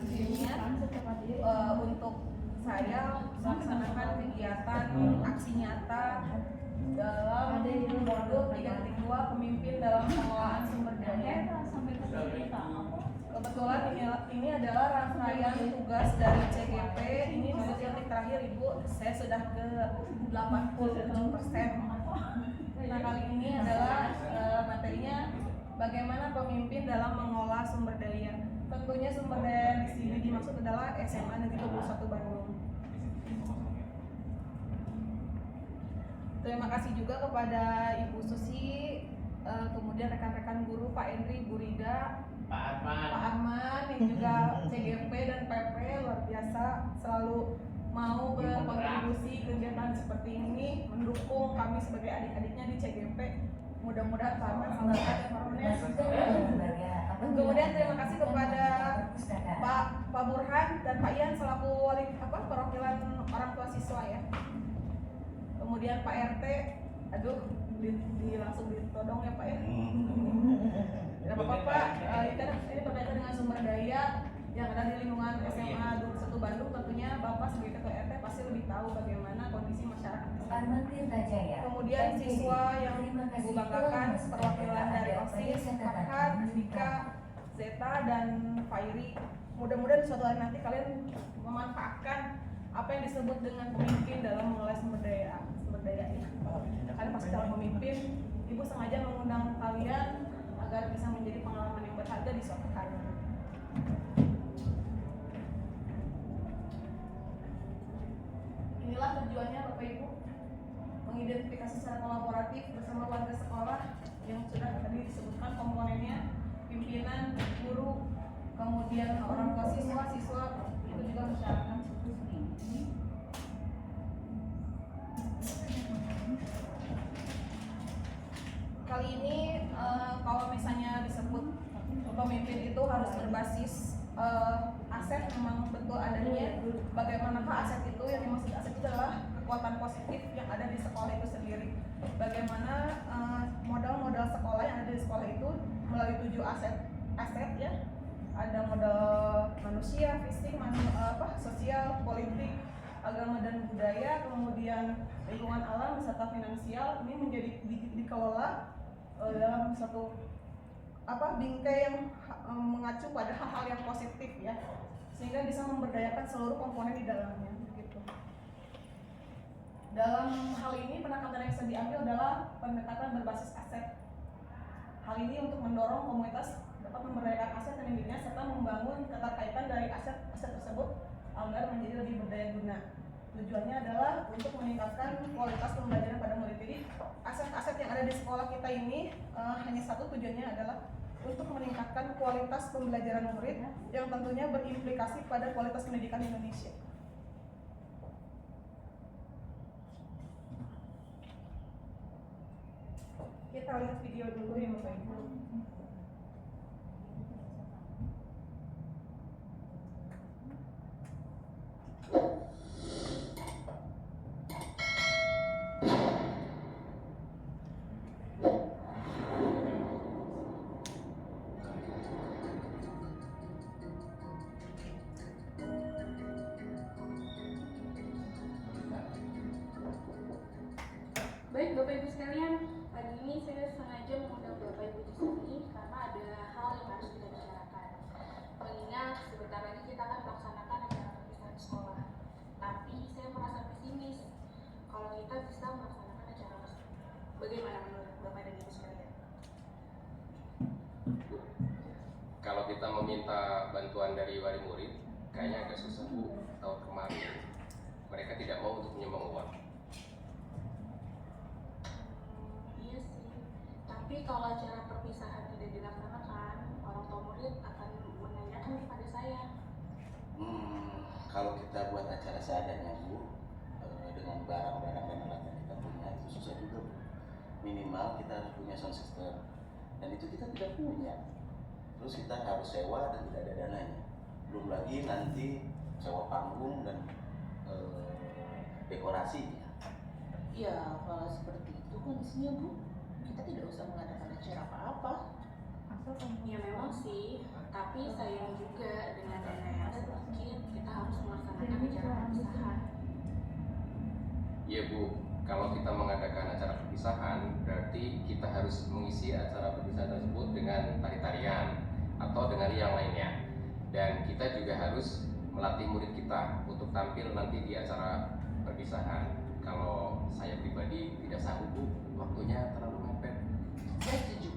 akhirnya untuk saya melaksanakan kegiatan aksi nyata dalam modul 3.2 pemimpin dalam pengelolaan sumber daya. Kebetulan ini adalah rangkaian tugas dari CGP. Ini di detik terakhir Ibu, saya sudah ke 87%. Nah, kali ini adalah materinya bagaimana pemimpin dalam mengolah sumber daya. Tentunya sumber daya di sini dimaksud adalah SMA Negeri 21 Bandung. Terima kasih juga kepada Ibu Susi, kemudian rekan-rekan guru Pak Endri, Bu Rida, Pak Arman, yang juga CGP dan PP luar biasa selalu mau berkontribusi kegiatan seperti ini, mendukung kami sebagai adik-adiknya di CGP. Mudah-mudahan Pak Arman selamat ya. Kemudian terima kasih kepada Pak Burhan dan Pak Ian selaku perwakilan orang tua siswa ya. Kemudian Pak RT, langsung ditodong ya Pak ya. Tidak apa-apa Pak, ini berkaitan dengan sumber daya yang ada di lingkungan SMA 21 Bandung. Tentunya Bapak sebagai ketua RT pasti lebih tahu bagaimana kondisi masyarakat. Kemudian siswa yang Ibu banggakan perwakilan dari OSIS, Farhan, Dika, Zeta, dan Fairi. Mudah-mudahan suatu hari nanti kalian memanfaatkan apa yang disebut dengan pemimpin dalam mengelola sumber daya ini. Kalian pasti calon pemimpin. Ibu sengaja mengundang kalian agar bisa menjadi pengalaman yang berharga di suatu hari. Inilah tujuannya Bapak Ibu, mengidentifikasi secara kolaboratif bersama warga sekolah yang sudah tadi disebutkan komponennya, pimpinan, guru, kemudian orang tua siswa, itu juga masyarakat. Kali ini kalau misalnya disebut pemimpin itu harus berbasis aset, memang betul adanya. Bagaimanakah aset itu? Yang dimaksud aset itu adalah kekuatan positif yang ada di sekolah itu sendiri. Bagaimana modal-modal sekolah yang ada di sekolah itu melalui 7 aset ya. Ada modal manusia, fisik, sosial, politik, agama dan budaya, kemudian lingkungan alam serta finansial. Ini menjadi dikelola dalam satu bingkai yang mengacu pada hal-hal yang positif ya, sehingga bisa memberdayakan seluruh komponen di dalamnya gitu. Dalam hal ini pendekatan yang bisa diambil adalah pendekatan berbasis aset. Hal ini untuk mendorong komunitas dapat memberdayakan aset dan dirinya serta membangun keterkaitan dari aset-aset tersebut agar menjadi lebih berdaya guna. Tujuannya adalah untuk meningkatkan kualitas pembelajaran pada murid. Jadi aset-aset yang ada di sekolah kita ini hanya satu, tujuannya adalah untuk meningkatkan kualitas pembelajaran murid yang tentunya berimplikasi pada kualitas pendidikan Indonesia. Kita lihat video dulu ya Bapak Ibu. Baik Bapak Ibu sekalian, pagi ini saya sengaja mengundang Bapak Ibu di sini karena ada hal yang harus kita bicarakan. Mengingat sebentar lagi kita akan melaksanakan acara perpisahan sekolah. Tapi saya merasa pesimis kalau kita bisa melaksanakan acara tersebut. Bagaimana menurut Bapak dan Ibu sekalian? Kalau kita meminta bantuan dari wali murid, kayaknya agak susah Bu. Tahun kemarin mereka tidak mau untuk menyumbang uang. Tapi kalau acara perpisahan tidak dilaksanakan, orang tua murid akan menanyakan kepada saya. Kalau kita buat acara seadanya Bu, dengan barang-barang dan alat yang kita punya itu susah juga Bu. Minimal kita harus punya sound system, dan itu kita tidak punya. Terus kita harus sewa dan tidak ada dananya. Belum lagi nanti sewa panggung dan dekorasi. Ya kalau seperti itu kondisinya Bu, kita tidak usah mengadakan acara apa-apa. Ya memang sih, Tapi sayang juga dengan dana yang sedikit kita harus melaksanakan acara perpisahan. Iya Bu, kalau kita mengadakan acara perpisahan berarti kita harus mengisi acara perpisahan tersebut dengan tari-tarian atau dengan yang lainnya. Dan kita juga harus melatih murid kita untuk tampil nanti di acara perpisahan. Kalau saya pribadi tidak sanggup Bu, waktunya terlalu mepet. Saya setuju.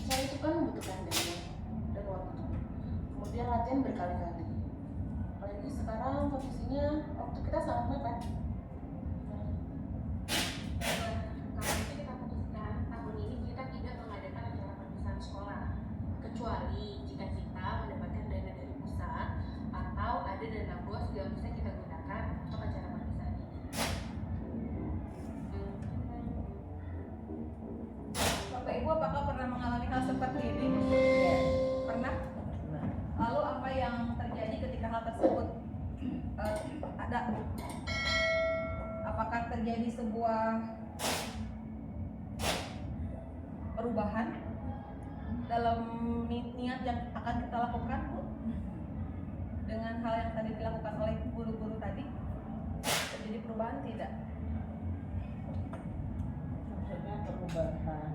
Saya itu kan membutuhkan dana dan waktu. Kemudian latihan berkali-kali. Apalagi sekarang posisinya waktu kita sangat mepet. Kalau itu kita putuskan tahun ini kita tidak mengadakan acara perpisahan sekolah, kecuali jika kita mendapatkan dana dari pusat atau ada dana bos yang bisa kita gunakan untuk acara perpisahan ini. Bapak Ibu apakah pernah mengalami hal seperti ini? Pernah? Nah, Lalu apa yang terjadi ketika hal tersebut ada? Apakah terjadi sebuah perubahan dalam niat yang akan kita lakukan, Bu? Dengan hal yang tadi dilakukan oleh guru-guru tadi, terjadi perubahan tidak? maksudnya perubahan cara.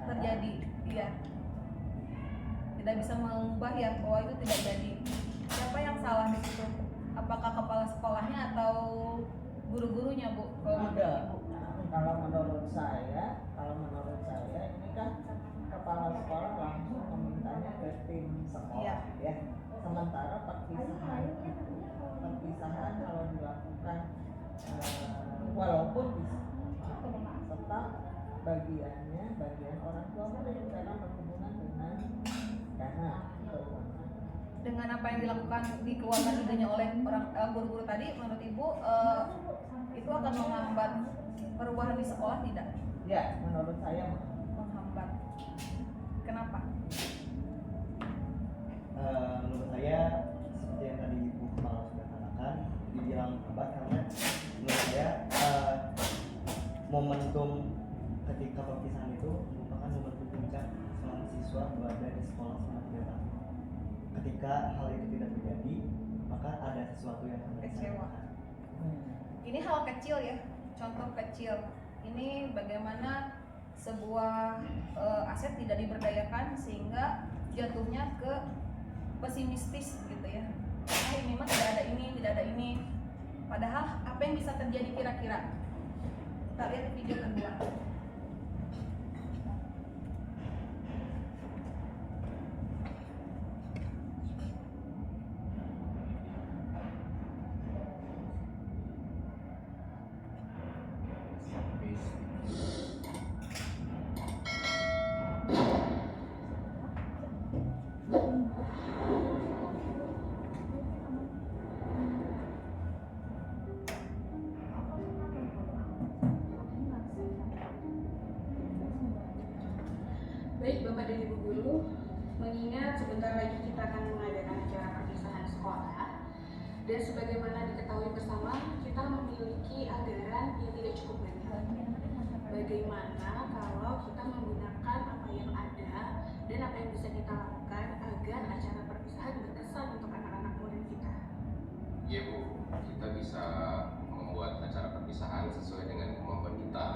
Terjadi, iya. Tidak bisa mengubah ya bahwa itu tidak jadi. Siapa yang salah di situ? Apakah kepala sekolahnya atau guru-gurunya, Bu? Ada. Kalau menurut saya ini kan kepala sekolah langsung memintanya ke tim sekolah, Iya. ya. Sementara perpisahan kalau dilakukan walaupun bisa serta bagian orang tua murid karena berhubungan dengan dana keuangan. Dengan apa yang dilakukan dikeluarkan idenya oleh guru-guru tadi, menurut Ibu itu akan menghambat perubahan di sekolah tidak? Ya, menurut saya Menghambat. Kenapa? Menurut saya seperti yang tadi Ibu Kepala sudah katakan, dibilang lambat karena menurut saya momentum ketika perpisahan itu merupakan momentum puncak seorang siswa berada di sekolah selama 3 tahun. Ketika hal itu tidak terjadi, maka ada sesuatu yang harus Kecewa. dilakukan. Ini hal kecil ya, contoh kecil. Ini bagaimana sebuah aset tidak diberdayakan sehingga jatuhnya ke pesimistis gitu ya. Ini mah tidak ada ini. Padahal apa yang bisa terjadi kira-kira? Kita lihat di video kedua. Baik Bapak dan Ibu Guru, mengingat sebentar lagi kita akan mengadakan acara perpisahan sekolah dan sebagaimana diketahui bersama, kita memiliki anggaran yang tidak cukup banyak. Bagaimana kalau kita menggunakan apa yang ada dan apa yang bisa kita lakukan agar acara perpisahan berkesan untuk anak-anak murid kita? Iya Bu, kita bisa membuat acara perpisahan sesuai dengan kemampuan kita.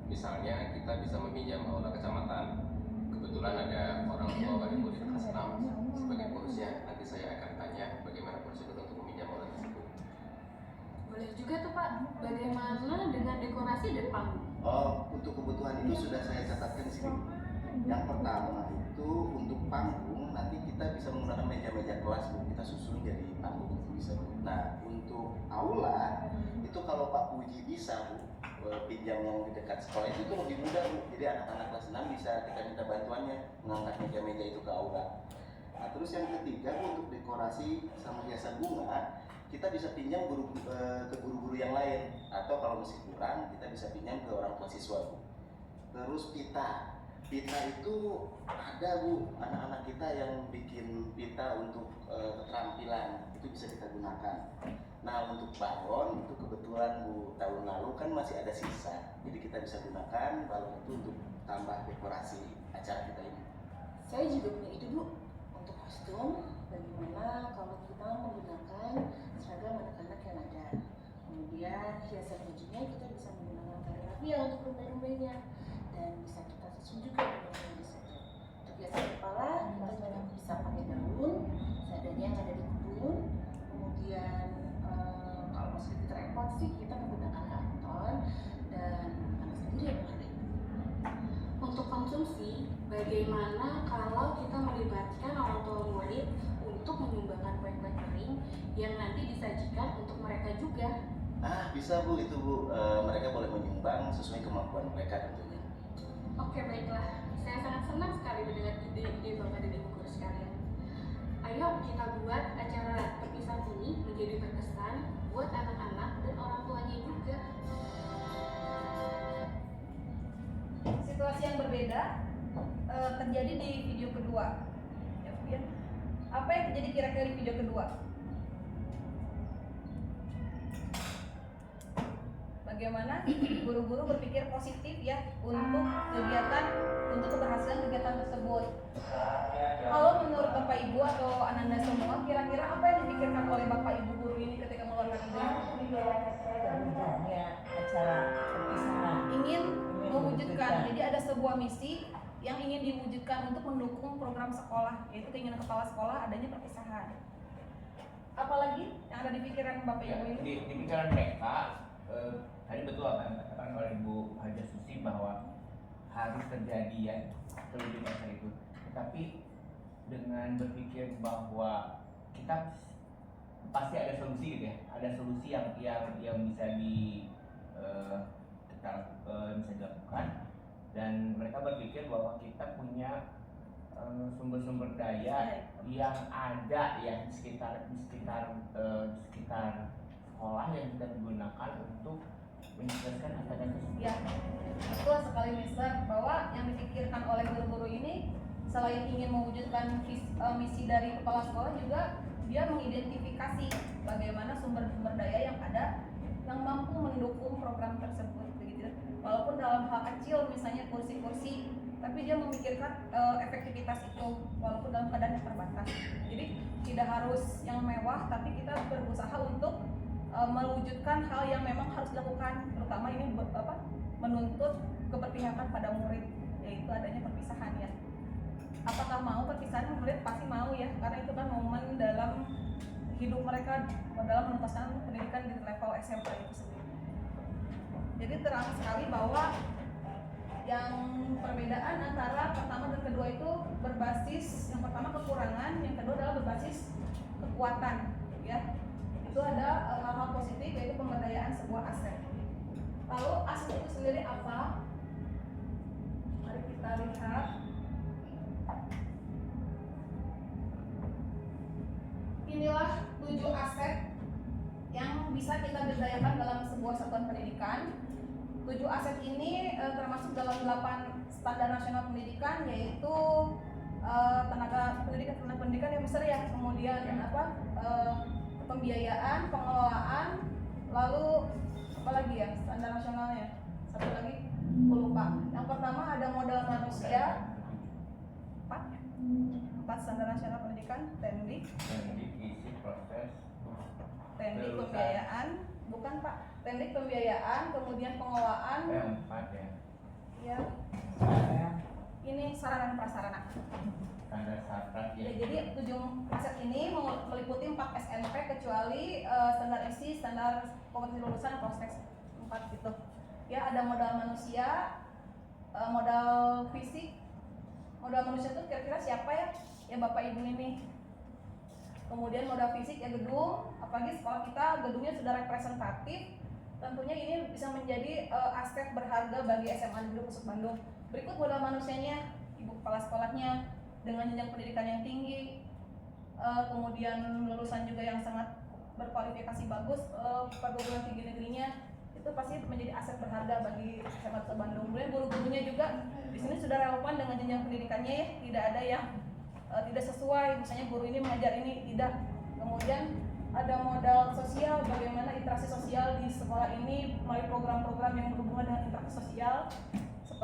Misalnya kita bisa meminjam aula kecamatan. Kebetulan ada orang tua wali murid kelas 6 sebagai pengurusnya. Nanti saya akan tanya bagaimana prosedur untuk meminjam aula tersebut. Boleh juga tuh Pak, bagaimana dengan dekorasi dan panggung? Oh, untuk kebutuhan itu sudah saya catatkan di sini. Yang pertama itu untuk panggung nanti kita bisa menggunakan meja-meja kelas Bu, kita susun jadi panggung bisa Bu. Nah untuk aula itu kalau Pak Puji bisa Bu pinjam yang di dekat sekolah itu lebih mudah Bu. Jadi anak-anak kelas 6 bisa kita minta bantuannya mengangkat meja-meja itu ke aula. Nah terus yang ketiga Bu, untuk dekorasi sama hiasan bunga kita bisa pinjam ke guru-guru yang lain atau kalau masih kurang kita bisa pinjam ke orang tua siswa Bu. Terus pita itu ada Bu, anak-anak kita yang bikin pita untuk keterampilan itu bisa kita gunakan. Nah untuk balon itu kebetulan Bu tahun lalu kan masih ada sisa, jadi kita bisa gunakan balon itu untuk tambah dekorasi acara kita ini. Saya juga punya itu Bu, untuk kostum, bagaimana kalau kita menggunakan seragam anak-anak yang ada. Kemudian hiasan bajunya kita bisa menggunakan tali rafia untuk rumbai-rumbainya, dan bisa kita susun juga dengan yang disaja. Untuk hiasan kepala kita juga bisa pakai daun, seadanya yang ada di kebun. Kemudian kalau masih sedikit repot sih kita menggunakan karton dan anak sendiri yang ada. Untuk konsumsi, bagaimana kalau kita melibatkan orang tua murid untuk menyumbangkan kue-kue kering yang nanti disajikan untuk mereka juga? Bisa Bu, itu Bu. Mereka boleh menyumbang sesuai kemampuan mereka tentunya. Oke, baiklah. Saya sangat senang sekali mendengar ide-ide Bapak dan Ibu guru sekalian. Ayo kita buat acara perpisahan ini menjadi berkesan buat anak-anak dan orang tuanya juga. Situasi yang berbeda terjadi di video kedua. Ya, Bu, ya. Apa yang terjadi kira-kira di video kedua? Bagaimana guru-guru berpikir positif ya untuk keberhasilan kegiatan tersebut. Kalau menurut Bapak Ibu atau Ananda semua, kira-kira apa yang dipikirkan oleh Bapak Ibu guru ini ketika mengeluarkan ide? Acara perpisahan. Ingin mewujudkan, jadi ada sebuah misi yang ingin diwujudkan untuk mendukung program sekolah, yaitu keinginan kepala sekolah adanya perpisahan. Apalagi yang ada di pikiran Bapak Ibu ini? Di pikiran mereka, tadi betul apa yang dikatakan oleh Bu Haja Susi bahwa harus terjadi ya terwujud acara itu. Tetapi dengan berpikir bahwa kita pasti ada solusi gitu ya, ada solusi yang bisa kita bisa dilakukan, dan mereka berpikir bahwa kita punya sumber-sumber daya yang ada ya di sekitar sekolah yang kita gunakan untuk menjelaskan acara tersebut. Ya, betul sekali Mister, bahwa yang dipikirkan oleh guru-guru ini selain ingin mewujudkan misi dari kepala sekolah, juga dia mengidentifikasi bagaimana sumber-sumber daya yang ada yang mampu mendukung program tersebut, begitu. Walaupun dalam hal kecil, misalnya kursi-kursi, tapi dia memikirkan efektivitas itu walaupun dalam keadaan yang terbatas. Jadi tidak harus yang mewah, tapi kita berusaha untuk mewujudkan hal yang memang harus dilakukan, terutama ini menuntut keberpihakan pada murid, yaitu adanya perpisahan ya. Apakah mau perpisahan? Murid pasti mau ya, karena itu kan momen dalam hidup mereka dalam menuntaskan pendidikan di level SMP itu sendiri. Jadi terang sekali bahwa yang perbedaan antara pertama dan kedua itu berbasis, yang pertama kekurangan, yang kedua adalah berbasis kekuatan ya. Itu ada hal-hal positif, yaitu pemberdayaan sebuah aset. Lalu aset itu sendiri apa? Mari kita lihat. Inilah 7 aset yang bisa kita berdayakan dalam sebuah satuan pendidikan. 7 aset ini termasuk dalam 8 standar nasional pendidikan, yaitu tenaga pendidikan yang besar ya, kemudian pembiayaan, pengelolaan, lalu apa lagi ya standar nasionalnya? Satu lagi, aku lupa. Yang pertama ada modal manusia, 4 standar nasional pendidikan, teknik Isi proses pembiayaan, bukan Pak, teknik pembiayaan, kemudian pengelolaan, yang 4 ya, ya, ini sarana dan prasarana. standar sarpras Ya, ya. jadi 7 aset ini meliputi 4 SNP kecuali standar isi, standar kompetensi lulusan, prospek 4 gitu. Ya, ada modal manusia, modal fisik. Modal manusia itu kira-kira siapa ya? Ya Bapak Ibu ini. Kemudian modal fisik ya gedung, apalagi sekolah kita gedungnya sudah representatif. Tentunya ini bisa menjadi aset berharga bagi SMA Negeri Pusat Bandung. Berikut modal manusianya, ibu kepala sekolahnya dengan jenjang pendidikan yang tinggi, kemudian lulusan juga yang sangat berkualifikasi bagus, perguruan tinggi negerinya, itu pasti menjadi aset berharga bagi SMA Pusat Bandung. Kemudian guru-gurunya juga di sini sudah relevan dengan jenjang pendidikannya ya, tidak ada yang tidak sesuai, misalnya guru ini mengajar ini tidak. Kemudian ada modal sosial, bagaimana interaksi sosial di sekolah ini melalui program-program yang berhubungan dengan interaksi sosial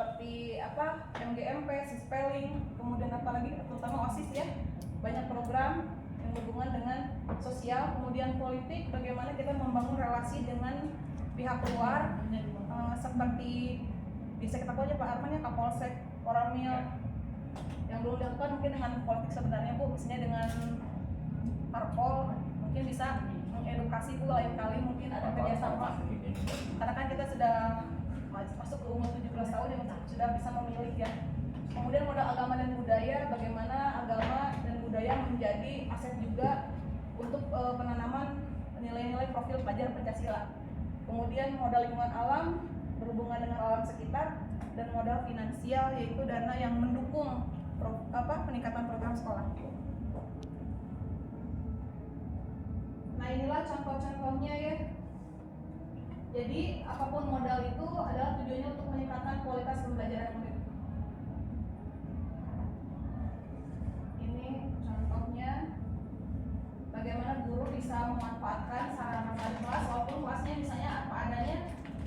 seperti MGMP, Sispeling, kemudian apalagi terutama OSIS ya, banyak program yang berhubungan dengan sosial, kemudian politik, bagaimana kita membangun relasi dengan pihak luar, seperti bisa kita tahu aja Pak Arman ya, Kapolsek, Koramil, yang dulu dilakukan mungkin dengan politik sebenarnya Bu, misalnya dengan Parpol, mungkin bisa mengedukasi Bu lain kali mungkin ada kerjasama, karena kan kita sudah masuk ke umur 17 tahun yang sudah bisa memilih ya. Kemudian modal agama dan budaya, bagaimana agama dan budaya menjadi aset juga untuk penanaman nilai-nilai profil pelajar Pancasila. Kemudian modal lingkungan alam berhubungan dengan alam sekitar, dan modal finansial yaitu dana yang mendukung peningkatan program sekolah. Nah inilah contoh-contohnya ya. Jadi apapun modal itu adalah tujuannya untuk meningkatkan kualitas pembelajaran murid. Ini contohnya bagaimana guru bisa memanfaatkan sarana kelas, walaupun kelasnya misalnya apa adanya,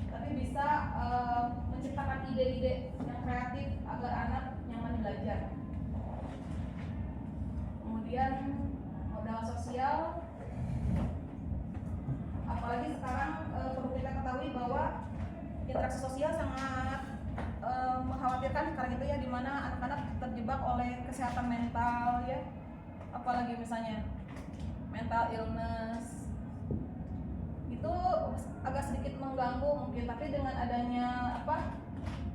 tapi bisa menciptakan ide-ide yang kreatif agar anak nyaman belajar. Kemudian modal sosial, apalagi sekarang perlu kita ketahui bahwa interaksi sosial sangat mengkhawatirkan sekarang itu ya, dimana anak-anak terjebak oleh kesehatan mental ya, apalagi misalnya mental illness itu agak sedikit mengganggu mungkin, tapi dengan adanya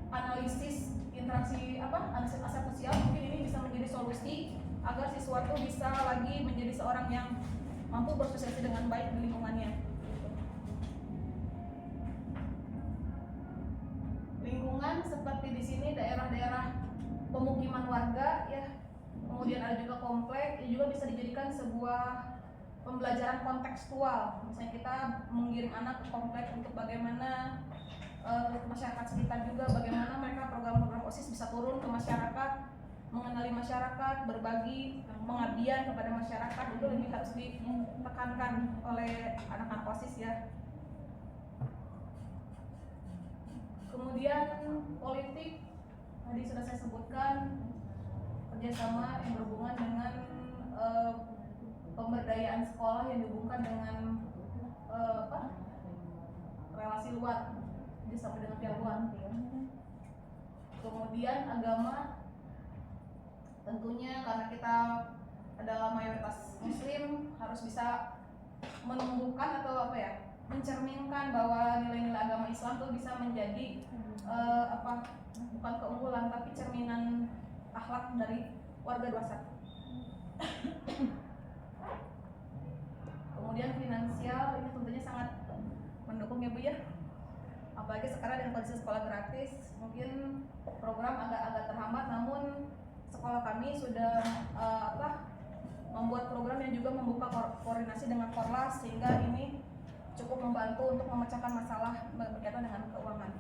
analisis interaksi analisis aset sosial, mungkin ini bisa menjadi solusi agar siswa itu bisa lagi menjadi seorang yang mampu bersosialisasi dengan baik di lingkungannya. Lingkungan seperti di sini daerah-daerah pemukiman warga ya, kemudian ada juga komplek yang juga bisa dijadikan sebuah pembelajaran kontekstual. Misalnya kita mengirim anak ke komplek untuk bagaimana masyarakat sekitar juga, bagaimana mereka program-program OSIS bisa turun ke masyarakat, mengenali masyarakat, berbagi pengabdian kepada masyarakat, itu lebih harus ditekankan oleh anak-anak OSIS ya. Kemudian politik tadi sudah saya sebutkan, kerjasama yang berhubungan dengan pemberdayaan sekolah yang dihubungkan dengan relasi luar, kerjasama dengan pihak luar. Kemudian agama, tentunya karena kita adalah mayoritas Muslim, harus bisa menumbuhkan atau mencerminkan bahwa nilai-nilai agama Islam itu bisa menjadi bukan keunggulan tapi cerminan akhlak dari warga 21. Kemudian finansial ini tentunya sangat mendukung ya Bu ya, apalagi sekarang dengan kondisi sekolah gratis, mungkin program agak terhambat, namun sekolah kami sudah membuat program yang juga membuka koordinasi dengan Korlas, sehingga ini cukup membantu untuk memecahkan masalah berkaitan dengan keuangan.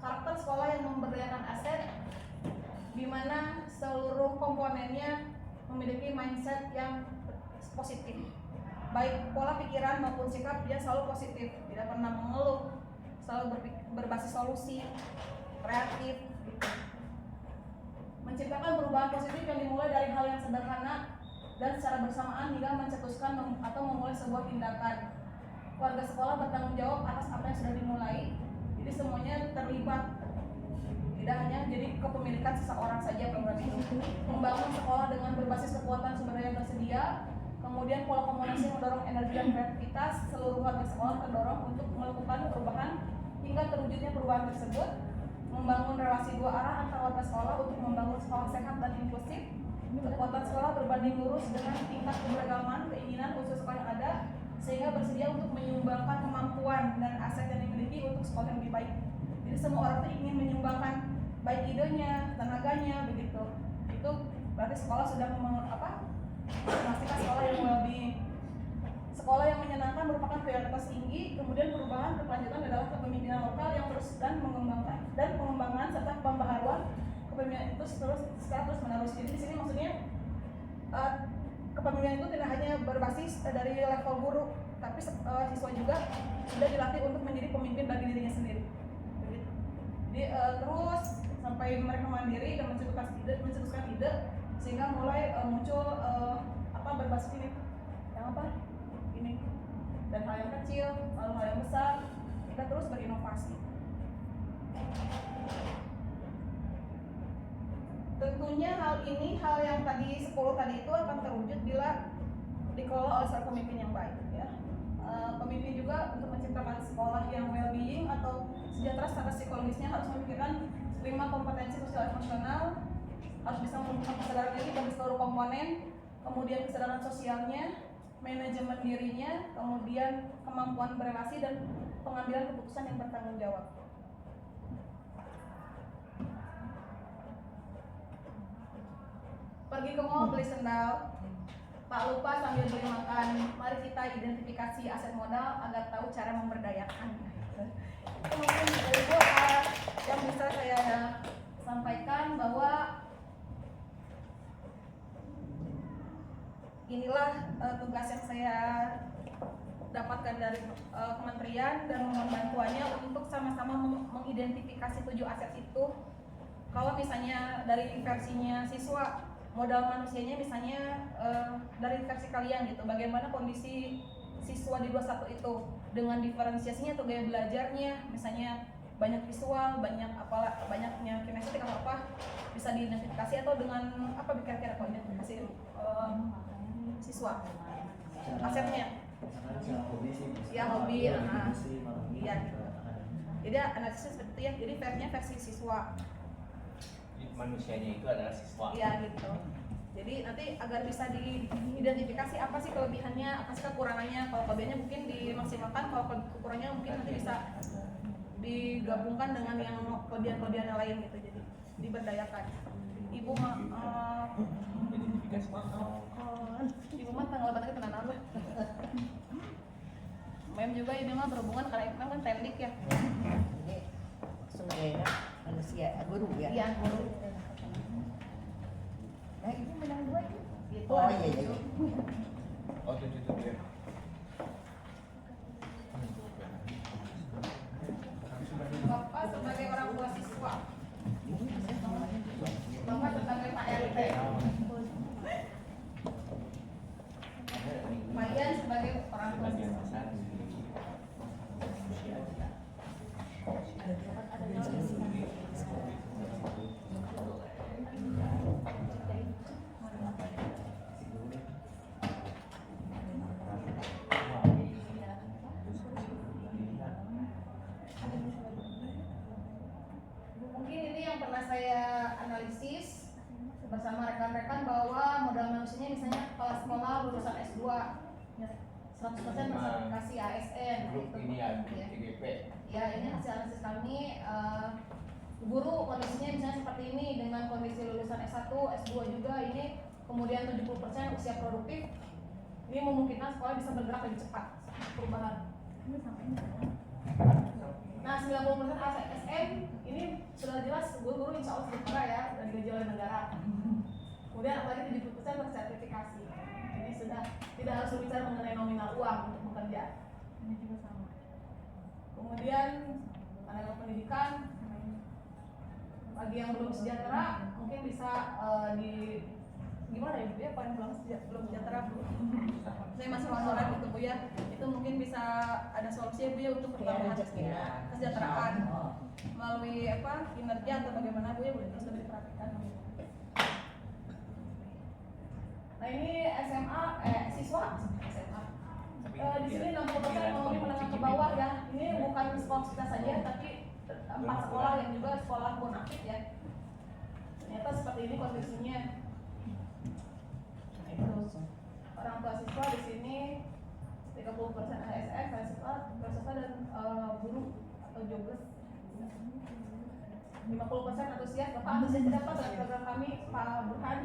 Karakter sekolah yang memberdayakan aset, di mana seluruh komponennya memiliki mindset yang positif, baik pola pikiran maupun sikap dia selalu positif, tidak pernah mengeluh, selalu berbasis solusi, kreatif gitu. Menciptakan perubahan positif yang dimulai dari hal yang sederhana dan secara bersamaan hingga mencetuskan atau memulai sebuah tindakan. Warga sekolah bertanggung jawab atas apa yang sudah dimulai, jadi semuanya terlibat, tidak hanya jadi kepemilikan seseorang saja program ini. Membangun sekolah dengan berbasis kekuatan sumber daya yang tersedia, kemudian pola komunikasi mendorong energi dan kreativitas, seluruh warga sekolah terdorong untuk melakukan perubahan hingga terwujudnya perubahan tersebut. Membangun relasi dua arah antar warga sekolah untuk membangun sekolah sehat dan inklusif. Kekuatan sekolah berbanding lurus dengan tingkat keberagaman keinginan unsur sekolah yang ada, sehingga bersedia untuk menyumbangkan kemampuan dan aset yang dimiliki untuk sekolah yang lebih baik. Jadi semua orang itu ingin menyumbangkan baik idenya, tenaganya, begitu. Itu berarti sekolah sudah memastikan sekolah yang lebih, sekolah yang menyenangkan merupakan prioritas tinggi. Kemudian perubahan berkelanjutan adalah kepemimpinan lokal yang terus dan pengembangan serta pembaharuan kepemimpinan itu terus menerus. Jadi di sini maksudnya kepemimpinan itu tidak hanya berbasis dari level guru, tapi siswa juga sudah dilatih untuk menjadi pemimpin bagi dirinya sendiri. Jadi terus sampai mereka mandiri dan mencetuskan ide sehingga mulai muncul berbasis ini yang ini, dan hal yang kecil lalu hal yang besar, kita terus berinovasi. Tentunya hal yang tadi 10 tadi itu akan terwujud bila dikelola oleh seorang pemimpin yang baik, ya. Pemimpin juga untuk menciptakan sekolah yang well-being atau sejahtera secara psikologisnya harus memikirkan 5 kompetensi sosial emosional, harus bisa membuka kesadaran diri bagi seluruh komponen, kemudian kesadaran sosialnya, manajemen dirinya, kemudian kemampuan berelasi dan pengambilan keputusan yang bertanggung jawab. Pergi ke mall beli sendal, tak lupa sambil beli makan. Mari kita identifikasi aset modal agar tahu cara memberdayakan. Itu mungkin Ibu yang bisa saya sampaikan, bahwa inilah tugas yang saya dapatkan dari kementerian dan mohon bantuannya untuk sama-sama mengidentifikasi 7 aset itu. Kalau misalnya dari versinya siswa, modal manusianya misalnya dari versi kalian gitu, bagaimana kondisi siswa di 21 itu dengan diferensiasinya atau gaya belajarnya, misalnya banyak visual, banyaknya kinestetik atau apa, bisa diidentifikasi, atau dengan apa kira-kira kalau identifikasi siswa asetnya. Secara hobi sih. Ya, hobi, iya. Gitu. Jadi analisis seperti itu ya. Jadi versi siswa. Manusianya itu adalah siswa. Iya gitu. Jadi nanti agar bisa diidentifikasi apa sih kelebihannya, apa sih kekurangannya. Kalau kelebihannya mungkin dimaksimalkan, kalau kekurangannya mungkin nanti bisa digabungkan dengan yang kelebihan-kelebihan yang lain gitu. Jadi diberdayakan. Ibu Identifikasi. Ibu mah tanggal batangnya tenan apa? Mem juga ini mah berhubungan karena itu kan teknik ya. Ini sebenarnya manusia guru ya. Iya, guru. Nah ini menang 2 itu. Gitu. Oh iya. Oh 7 ya. Bapak sebagai orang tua siswa, Bapak sebagai Pak RT, Mayan sebagai orang tua siswa. Mungkin ini yang pernah saya analisis bersama rekan-rekan, bahwa modal manusianya misalnya kepala sekolah lulusan S2 100% bersertifikasi ASN. Grup ini ya, grup IDP. Ya, ini hasil analisis kami. Guru kondisinya misalnya seperti ini, dengan kondisi lulusan S1, S2 juga ini, kemudian 70% usia produktif. Ini memungkinkan sekolah bisa bergerak lebih cepat perubahan. Nah, 90% ASN ini sudah jelas guru-guru insya Allah sejahtera ya, dan digaji oleh negara. Kemudian apalagi 70% bersertifikasi. Ini sudah tidak harus berbicara mengenai nominal uang untuk bekerja. Ini juga sama. Kemudian tenaga pendidikan, bagi yang belum sejahtera mungkin bisa gimana ya Bu ya, paling belum sejahtera Bu. Saya masih honorer gitu Bu ya. Itu mungkin bisa ada solusi Bu ya untuk pertambahan kesejahteraan melalui kinerja atau bagaimana Bu ya, boleh terus lebih diperhatikan. Nah ini siswa SMA. Di sini 60% mengalami menengah ke bawah ya. Ini bukan sekolah kita saja, tapi 4 sekolah yang juga sekolah bonafit ya. Ternyata seperti ini kondisinya. Nah itu orang tua siswa di sini 30% ASN, siswa dan guru atau jobless. 50% antusias. Bapak antusias dapat dari program kami Pak Burhan,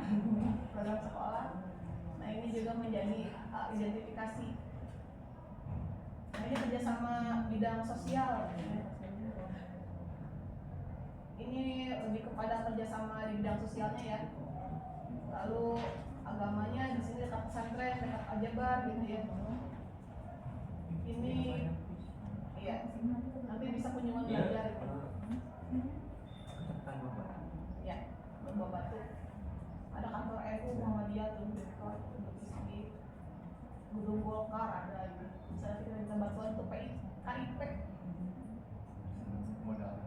program sekolah. Nah ini juga menjadi identifikasi. Nah ini kerjasama bidang sosial. Ini lebih kepada kerjasama di bidang sosialnya ya. Lalu agamanya di sini dekat pesantren, dekat Aljabar gitu ya. Ini iya, nanti bisa kunjungan belajar gitu. Ya, Buah Batu. Ada kantor NU Muhammadiyah tuh di Gedung Golkar ada gitu. Misalnya kita minta bantuan untuk KIP,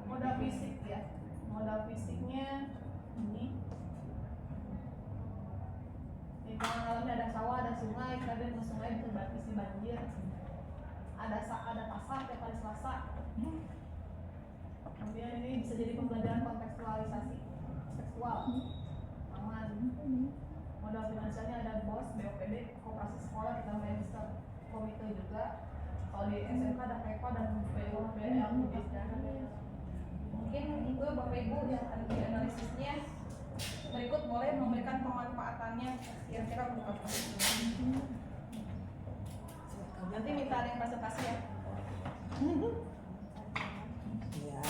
modal fisik ya. Modal fisiknya ini. Di dalamnya ada sawah, ada sungai, kadang ke sungai bisa banjir. Ada pasar tiap hari Selasa. Kemudian ini bisa jadi pembelajaran kontekstualisasi seksual, aman. Modal finansialnya ada BOS, BOPD, koperasi sekolah, kita register komite juga. Kalau di SMK ada PEPA dan BLUD. Mungkin itu Bapak Ibu yang ada di analisisnya. Berikut boleh memberikan pemanfaatannya kira-kira untuk apa? Nanti minta ada yang presentasi ya. Ya,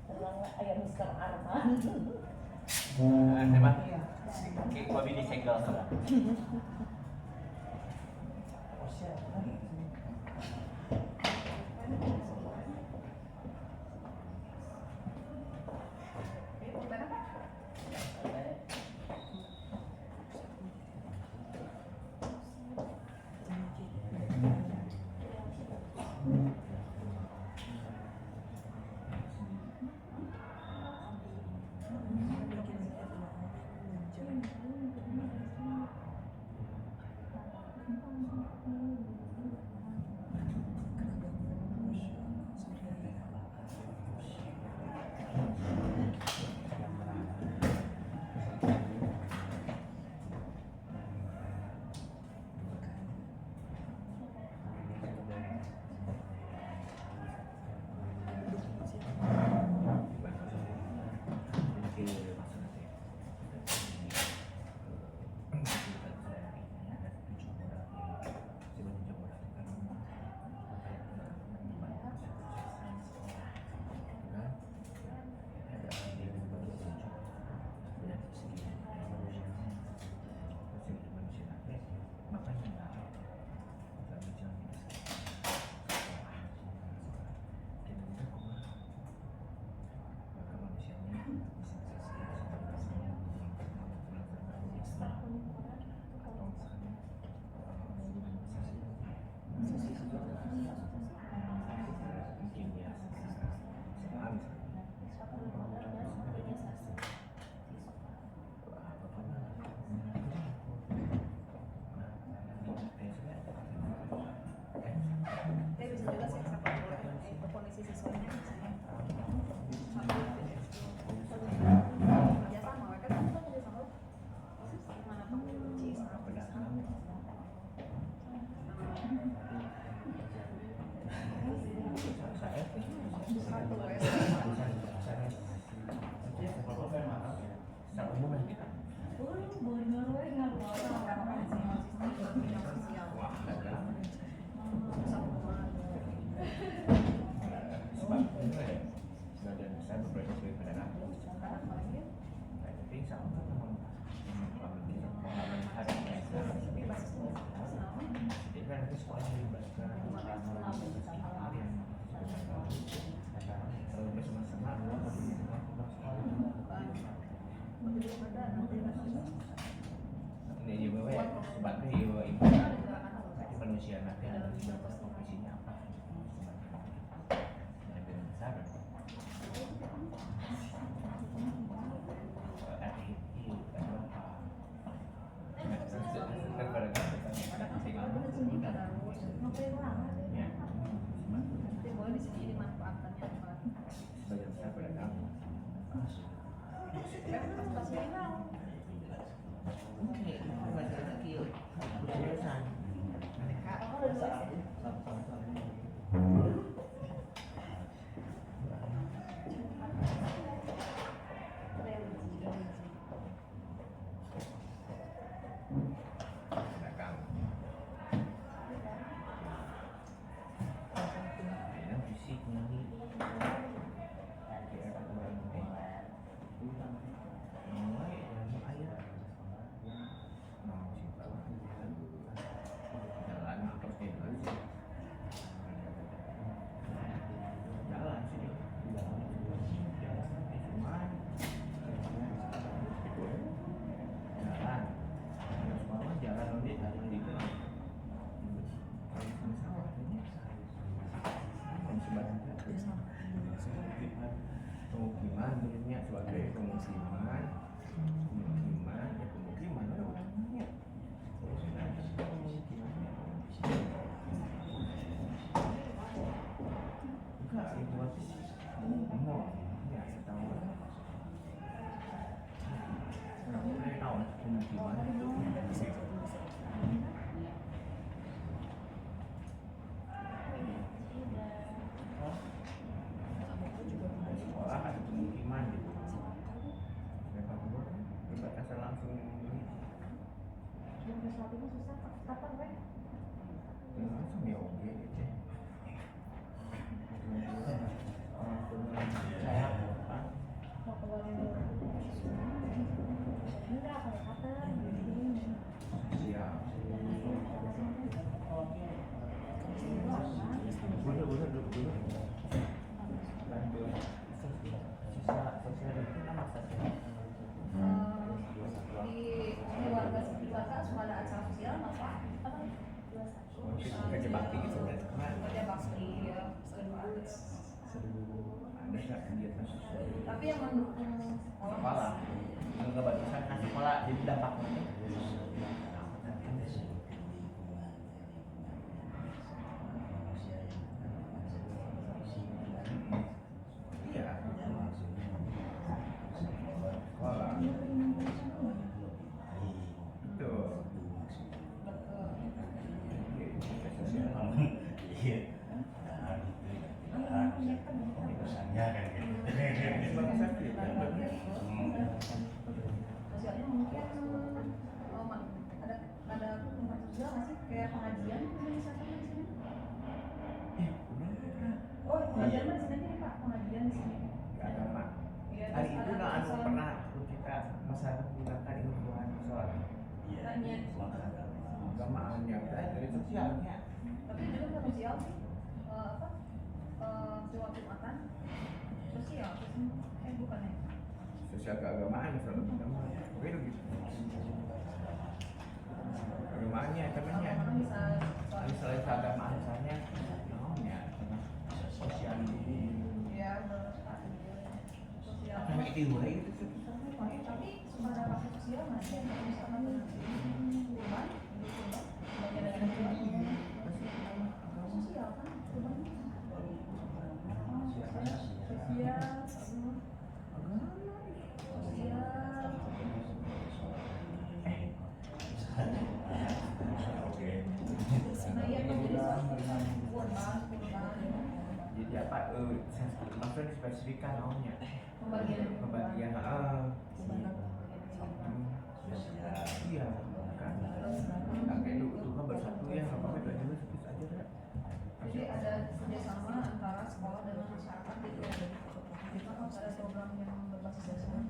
teranglah ayam Mr. Arman. Tema kayak babi disegel semua. Ini juga ya, sebabnya ibu manusia nanti ada di profesinya apa? Yang besar. Boleh di sini dimanfaatkannya apa? Sebagian besar pada kamu. Oke, baca lagi yuk. Udah selesai. Satu kapan weh? Langsung ya oke gitu. Orang tua saya Mau keluarin dulu. Enggak, kapan? siap. Boleh dulu. Bantu sosial itu nama sosial. Di keluarga suka ada acara sosial apa? Kerja bakti gitu kan. Kerja bakti ya, sering banget. Ada nggak kegiatan sosial? Tapi yang mendukung Sekolah. Nggak batasan kan sekolah jadi dampaknya. Iya. Sekolah. Betul. sosialnya mungkin ada tempat sosial nggak sih kayak pengajian misalkan di sini? Oh pengajian mah di sini aja nih Pak, pengajian di sini. Agama. Iya, Hari terus itu ada kan soal- pernah kita masyarakat gunakan ilmuwan soal Tanya. agamaannya dari sosialnya. Tapi juga bukan sosial sih. Apa? Jumatan sosial bukan ya? Sosial keagamaan misalnya agama. Oke gitu. Agamaannya temannya. Misalnya keagamaan misalnya namanya sosial ini. Ya sosial. Sama itu mulai itu tuh. Tapi suka ada pakai sosial nggak sih? Misalkan kurban, bagian dari kurban. Sosial kan kurban. Sosial. Nah iya kan jadi kurban. Jadi apa? Maksudnya spesifikkan namanya. Pembagian. Iya. Kan. Kayak dulu kan bersatu ya, apa beda juga sedikit aja deh. Jadi ada kerjasama antara sekolah dan masyarakat gitu. Kita harus ada program yang berbasis dasar.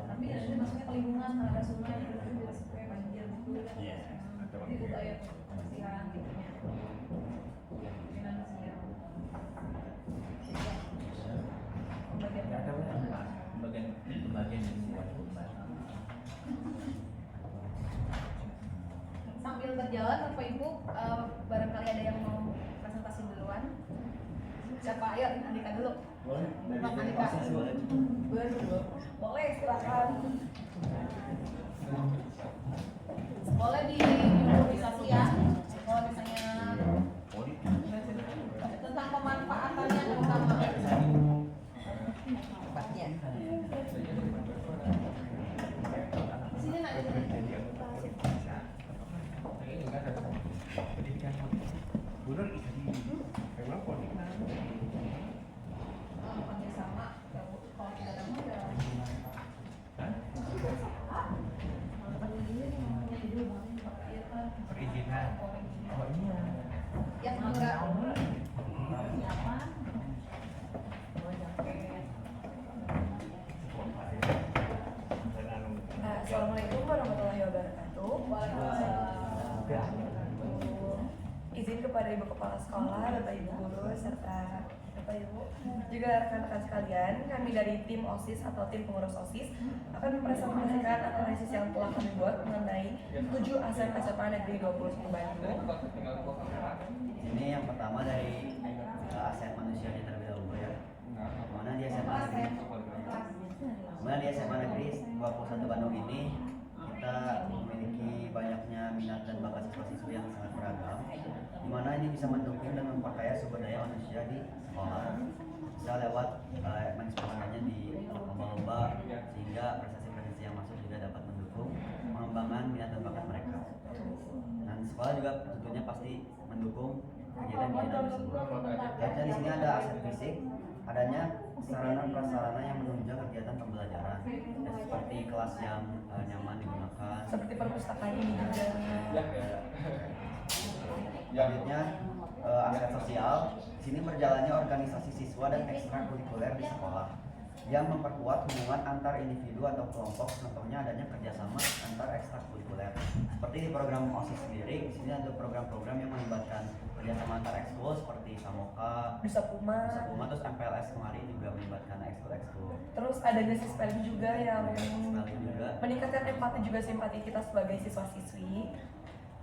Tapi ada maksudnya ke lingkungan, ada sungai, itu juga supaya banjir gitu. Jadi itu kayak kebersihan gitu ya. Finansial. Pembagian Ada bagian yang buat kurban. Sambil berjalan Bapak Ibu, barangkali ada yang mau presentasi duluan. Siapa? Ayo Andika dulu. Bang Andika. Boleh silakan. Boleh di improvisasi ya. Kalau misalnya tentang pemanfaatannya terutama. Sini nak. Bulan isi memang politik Kerjasama. Kalau tidak ada modal. perizinan. Oh iya. Ya enggak. Assalamualaikum warahmatullahi wabarakatuh. Izin kepada Ibu Kepala Sekolah, Bapak Ibu Guru, serta Bapak Ibu juga rekan-rekan sekalian, kami dari tim OSIS atau tim pengurus OSIS akan mempresentasikan analisis yang telah kami buat mengenai 7 aset SMA Negeri 21 Bandung. Ini yang pertama dari aset manusianya terlebih dahulu ya. Mana di SMA Negeri? Kemudian di SMA Negeri 21 Bandung ini kita memiliki banyaknya minat dan bakat siswa-siswi yang sangat beragam, di mana ini bisa mendukung dan memperkaya sumber daya manusia di sekolah. Bisa lewat mengekspresikannya di lomba-lomba, sehingga prestasi-prestasi yang masuk juga dapat mendukung pengembangan minat dan bakat mereka. Dan sekolah juga tentunya pasti mendukung kegiatan tersebut. Selanjutnya di sini ada aset fisik, adanya sarana prasarana yang menunjang kegiatan pembelajaran, ya, seperti kelas yang nyaman digunakan. Seperti perpustakaan ini juga. Selanjutnya aset sosial. Di sini berjalannya organisasi siswa dan ekstrakurikuler di sekolah yang memperkuat hubungan antar individu atau kelompok. Contohnya adanya kerjasama antar ekstrakurikuler. Seperti di program OSIS sendiri, di sini ada program-program yang melibatkan kerjasama antar ekskul seperti Samoka, Bisa Puma. terus MPLS kemarin juga melibatkan ekskul-ekskul. Terus adanya Sispel juga yang Sekali juga. meningkatkan empati juga simpati kita sebagai siswa-siswi.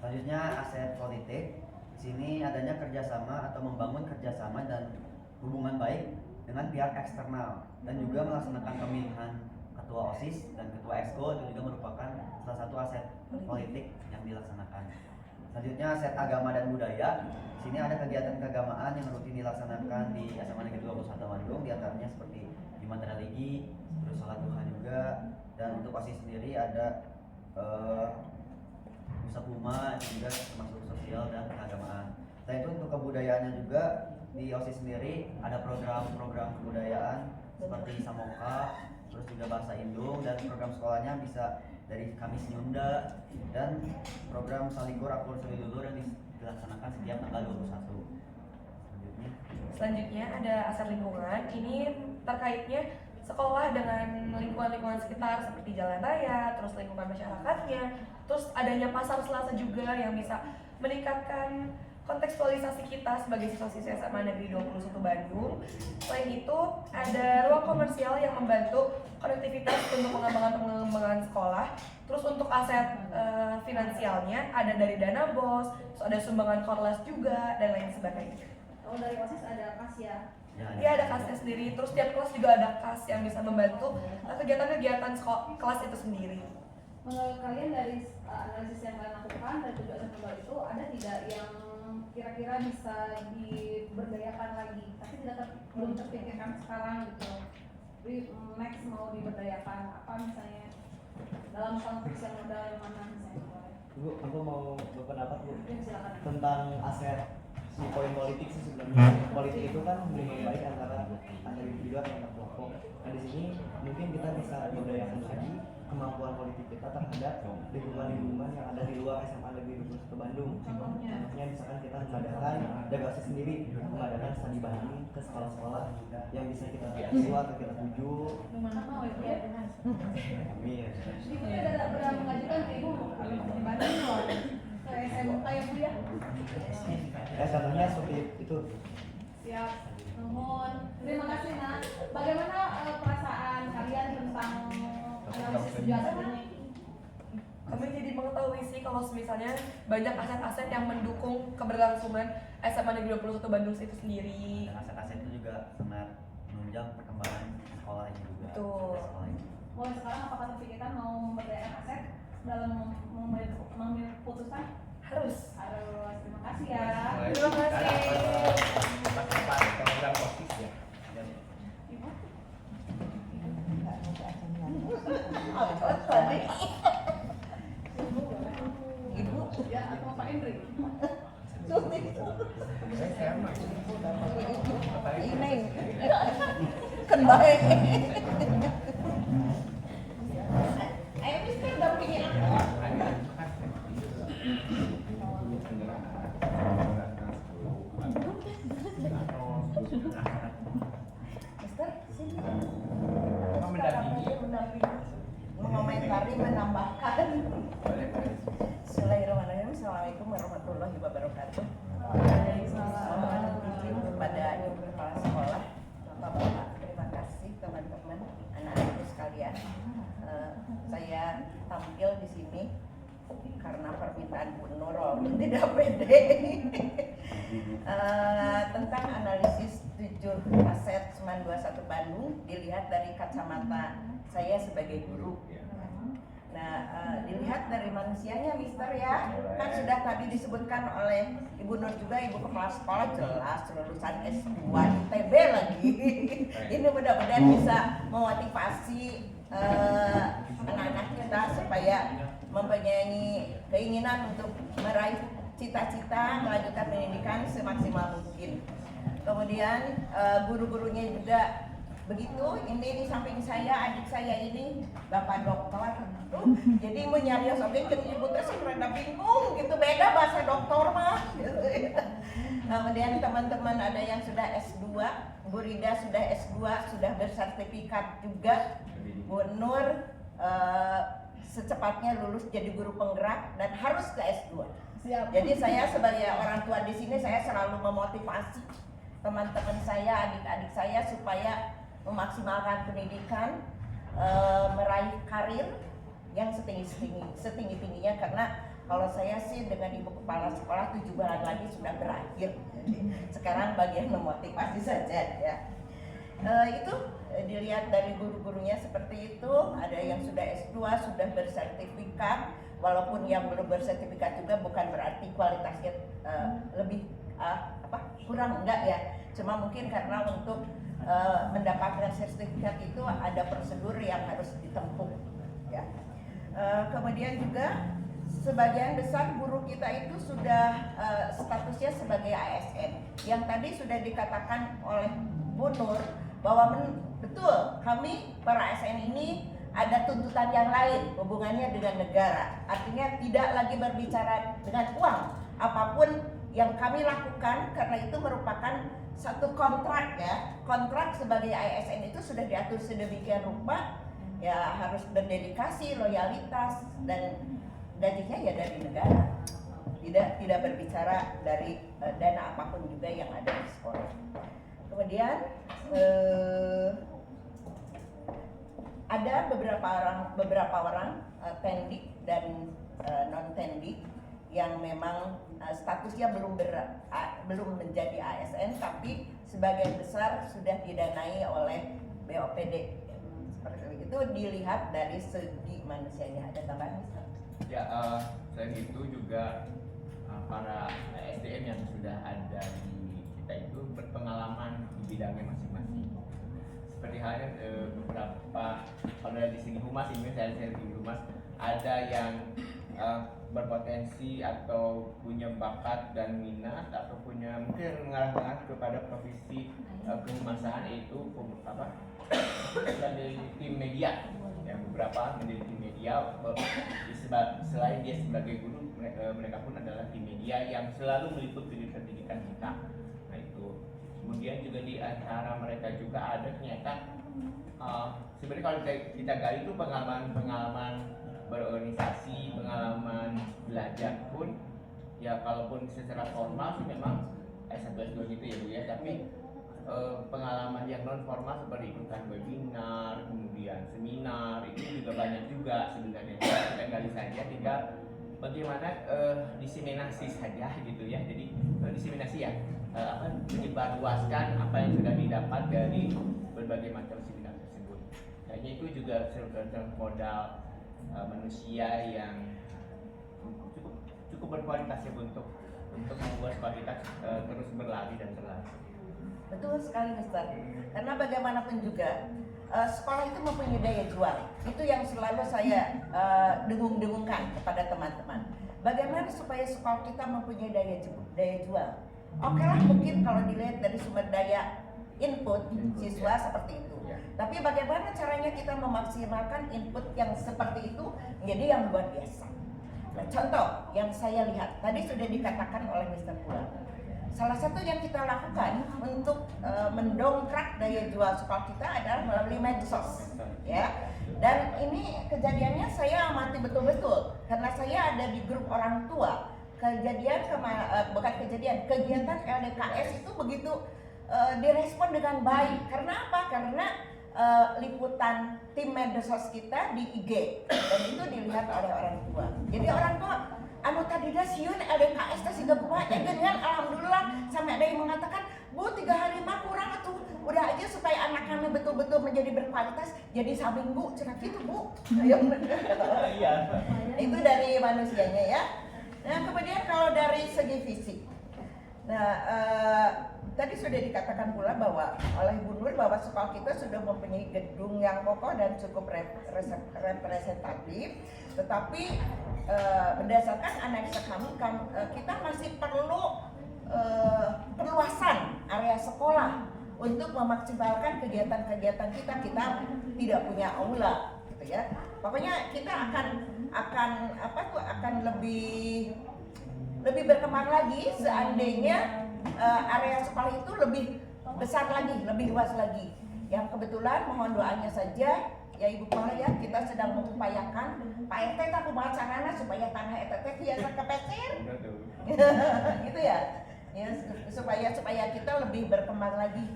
Selanjutnya aset politik. Di sini adanya kerjasama atau membangun kerjasama dan hubungan baik dengan pihak eksternal dan juga melaksanakan pemilihan ketua OSIS dan ketua ekskul itu juga merupakan salah satu aset politik yang dilaksanakan. Selanjutnya aset agama dan budaya. Di sini ada kegiatan keagamaan yang rutin dilaksanakan di SMA Negeri 21 Bandung, diantaranya seperti Jumat religi, terus sholat duha juga, dan untuk OSIS sendiri ada Pusat Puma juga termasuk sosial dan keagamaan. Selain itu untuk kebudayaannya juga di OSIS sendiri ada program-program kebudayaan seperti Samoka, terus juga bahasa Indung, dan program sekolahnya bisa dari Kamis Nyunda dan program Salikur Akur Suri-Dulur yang dilaksanakan setiap tanggal 21. Selanjutnya ada aset lingkungan. Ini terkaitnya sekolah dengan lingkungan-lingkungan sekitar seperti jalan raya, terus lingkungan masyarakatnya, terus adanya pasar Selasa juga yang bisa meningkatkan kontekstualisasi kita sebagai siswa-siswa SMA Negeri 21 Bandung. Selain itu, ada ruang komersial yang membantu konektivitas untuk pengembangan sekolah. Terus untuk aset finansialnya ada dari dana BOS, terus ada sumbangan Korlas juga, dan lain sebagainya. Kalau dari OSIS ada kas ya? Iya, ada kasnya sendiri. Terus tiap kelas juga ada kas yang bisa membantu kegiatan-kegiatan kelas itu sendiri. Menurut kalian dari analisis yang kalian lakukan dari 7 aset modal itu ada tidak yang kira-kira bisa diberdayakan lagi tapi belum terpikirkan sekarang gitu? Next mau diberdayakan apa misalnya dalam konteks yang modal yang mana misalnya? Bu, aku mau berpendapat Bu Ya, silakan. tentang aset si poin politik sih sebenarnya. Politik itu kan hubungan baik antara individu atau antar kelompok. Nah di sini mungkin kita bisa berdayakan lagi kemampuan politik kita terhadap lingkungan-lingkungan yang ada di luar SMA Negeri 21 Bandung. Contohnya misalkan kita mengadakan dagasi sendiri, mengadakan studi banding ke sekolah-sekolah yang bisa kita tuju atau kita tuju. Amin. Ibu ada pernah mengajukan ke ibu di Bandung loh ke SMK ya Bu ya? Ya contohnya seperti itu. Siap, nuhun. Terima kasih Nak. Bagaimana perasaan kalian tentang analisis 7 aset ini? Kami jadi mengetahui sih kalau misalnya banyak aset-aset yang mendukung keberlangsungan SMA Negeri 21 Bandung itu sendiri. Dan aset-aset itu juga sangat menunjang perkembangan sekolah ini juga. Betul. Sekolah ini. Mulai sekarang apakah terpikirkan mau memberdayakan aset dalam mengambil keputusan? Harus. Terima kasih ya. Terima kasih. Program OSIS ya. Ibu? Ibu Ya, atau Pak Indri? ini kan baik. Ayo Mister, dampingi aku. Mister, sini. Mendampingi. Mengomentari, menambahkan. Bismillahirrahmanirrahim. Assalamualaikum warahmatullahi wabarakatuh. Mohon izin kepada Ibu Kepala Sekolah, Bapak-bapak, terima kasih teman-teman, anak-anakku sekalian. Saya tampil di sini karena permintaan Bu Nurul tidak pede tentang analisis 7 aset Seman 21 Bandung dilihat dari kacamata saya sebagai guru. Nah, dilihat dari manusianya Mister ya, kan sudah tadi disebutkan oleh Ibu Nur juga, Ibu Kepala Sekolah jelas lulusan S2 ITB lagi. Ini mudah-mudahan bisa memotivasi anak-anak kita supaya mempunyai keinginan untuk meraih cita-cita melanjutkan pendidikan semaksimal mungkin. Kemudian guru-gurunya juga begitu. Ini di samping saya adik saya ini bapak dokter, jadi menyarios oke jeung ibu teh rada bingung gitu, beda bahasa dokter mah. Kemudian teman-teman ada yang sudah S2, Bu Rida sudah S2, sudah bersertifikat juga. Bu Nur secepatnya lulus jadi guru penggerak dan harus ke S2. Jadi saya sebagai orang tua di sini saya selalu memotivasi teman-teman saya, adik-adik saya supaya memaksimalkan pendidikan, meraih karir yang setinggi-tingginya, karena kalau saya sih dengan ibu kepala sekolah 7 bulan lagi sudah berakhir. Sekarang bagian memotivasi saja ya. Itu dilihat dari guru-gurunya seperti itu, ada yang sudah S2, sudah bersertifikat, walaupun yang belum bersertifikat juga bukan berarti kualitasnya lebih kurang, enggak ya. Cuma mungkin karena untuk mendapatkan sertifikat itu ada prosedur yang harus ditempuh ya. Kemudian juga sebagian besar guru kita itu sudah statusnya sebagai ASN. Yang tadi sudah dikatakan oleh Bu Nur bahwa betul kami para ASN ini ada tuntutan yang lain hubungannya dengan negara. Artinya tidak lagi berbicara dengan uang. Apapun yang kami lakukan karena itu merupakan satu kontrak ya. Kontrak sebagai ASN itu sudah diatur sedemikian rupa ya, harus berdedikasi, loyalitas, dan gajinya ya dari negara. Tidak berbicara dari dana apapun juga yang ada di sekolah. Kemudian ada beberapa orang tendik dan non tendik yang memang statusnya belum menjadi ASN, tapi sebagian besar sudah didanai oleh BOPD. Seperti itu dilihat dari segi manusianya. Ada tambahan? Ya, selain itu juga para SDM yang sudah ada di kita itu berpengalaman di bidangnya masing-masing. Seperti halnya beberapa, kalau di sini humas, ini saya di humas, ada yang berpotensi atau punya bakat dan minat atau punya mungkin mengarah kepada profesi kehumasan, itu dari tim media, yang beberapa menjadi tim media. Selain dia sebagai guru, mereka pun adalah tim media yang selalu meliput pendidikan kita. Nah itu kemudian juga di antara mereka juga ada ternyata sebenarnya kalau kita gali itu pengalaman berorganisasi, pengalaman belajar pun ya, kalaupun secara formal sih memang S1 S2 gitu ya Bu ya, tapi pengalaman yang non formal seperti ikutan webinar, kemudian seminar, itu juga banyak juga sebenarnya. Kita gali saja, tinggal bagaimana diseminasi saja gitu ya. Jadi diseminasi ya, menyebarluaskan apa yang sudah didapat dari berbagai macam seminar tersebut. Kayaknya itu juga modal manusia yang cukup berkualitas ya untuk membuat kualitas terus berlari dan berlangsung. Betul sekali, Mister. Karena bagaimanapun juga sekolah itu mempunyai daya jual. Itu yang selalu saya dengung-dengungkan kepada teman-teman. Bagaimana supaya sekolah kita mempunyai daya jual? Oke lah, mungkin kalau dilihat dari sumber daya input siswa seperti itu. Tapi bagaimana caranya kita memaksimalkan input yang seperti itu menjadi yang luar biasa? Nah, contoh yang saya lihat tadi sudah dikatakan oleh Mr. Pula. Salah satu yang kita lakukan untuk mendongkrak daya jual sekolah kita adalah melalui medsos, ya. Dan ini kejadiannya saya amati betul-betul karena saya ada di grup orang tua. Kegiatan LDKS itu begitu direspon dengan baik. Karena apa? Karena liputan tim medsos kita di IG dan itu dilihat oleh orang tua. Jadi orang tua anu tadi dah siun LDKS teh siga kumaha dengan alhamdulillah sampai ada yang mengatakan, "Bu, 3 hari mah kurang atuh. Udah aja supaya anak kami betul-betul menjadi berkualitas jadi sabing, Bu." Cenah gitu, Bu. Ayo. Iya. Itu dari manusianya ya. Nah, kemudian kalau dari segi fisik. Nah, tadi sudah dikatakan pula bahwa oleh Bu Nur bahwa sekolah kita sudah mempunyai gedung yang kokoh dan cukup representatif, tetapi berdasarkan analisa kami kita masih perlu perluasan area sekolah untuk memaksimalkan kegiatan-kegiatan kita. Kita tidak punya aula, gitu ya. Pokoknya kita akan lebih berkembang lagi seandainya area sekolah itu lebih besar lagi, lebih luas lagi. Yang kebetulan mohon doanya saja ya Ibu Kepala ya, kita sedang mengupayakan Pak RT tak kumaha carana supaya tanah eta teh biasa kepecer. Gitu ya. Ya supaya kita lebih berkembang lagi.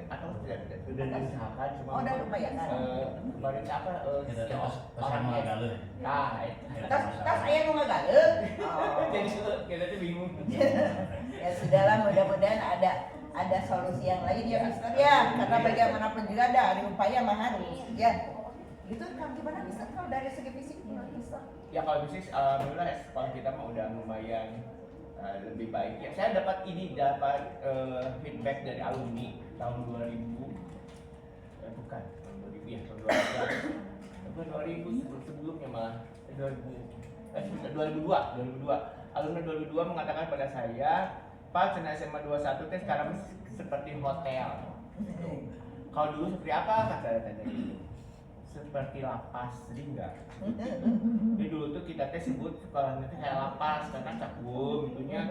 Atau sudah diusahakan cuma udah diupayakan. Kemarin apa orangnya Tas aya nu ngagaleug. jadi kita tuh bingung. Ya sudahlah, mudah-mudahan ada solusi yang lain ya Mister ya, karena bagaimanapun juga ada upaya mah harus ya. Gitu kan, gimana Mister kalau dari segi fisik gimana Mister? Ya kalau bisnis alhamdulillah sekolah kita mah udah lumayan lebih baik ya. Saya dapat feedback dari alumni tahun 2000 bukan tahun 2000 ya, tahun 2000 sebelumnya malah 2002 alumni 2002 mengatakan pada saya, Pak, Cina SMA 21 teh sekarang seperti hotel. Kalau dulu seperti apa kata saya tanya gitu? Seperti lapas, jadi enggak. Jadi dulu tuh kita teh sebut sekolahnya teh kayak lapas karena cakung gitunya.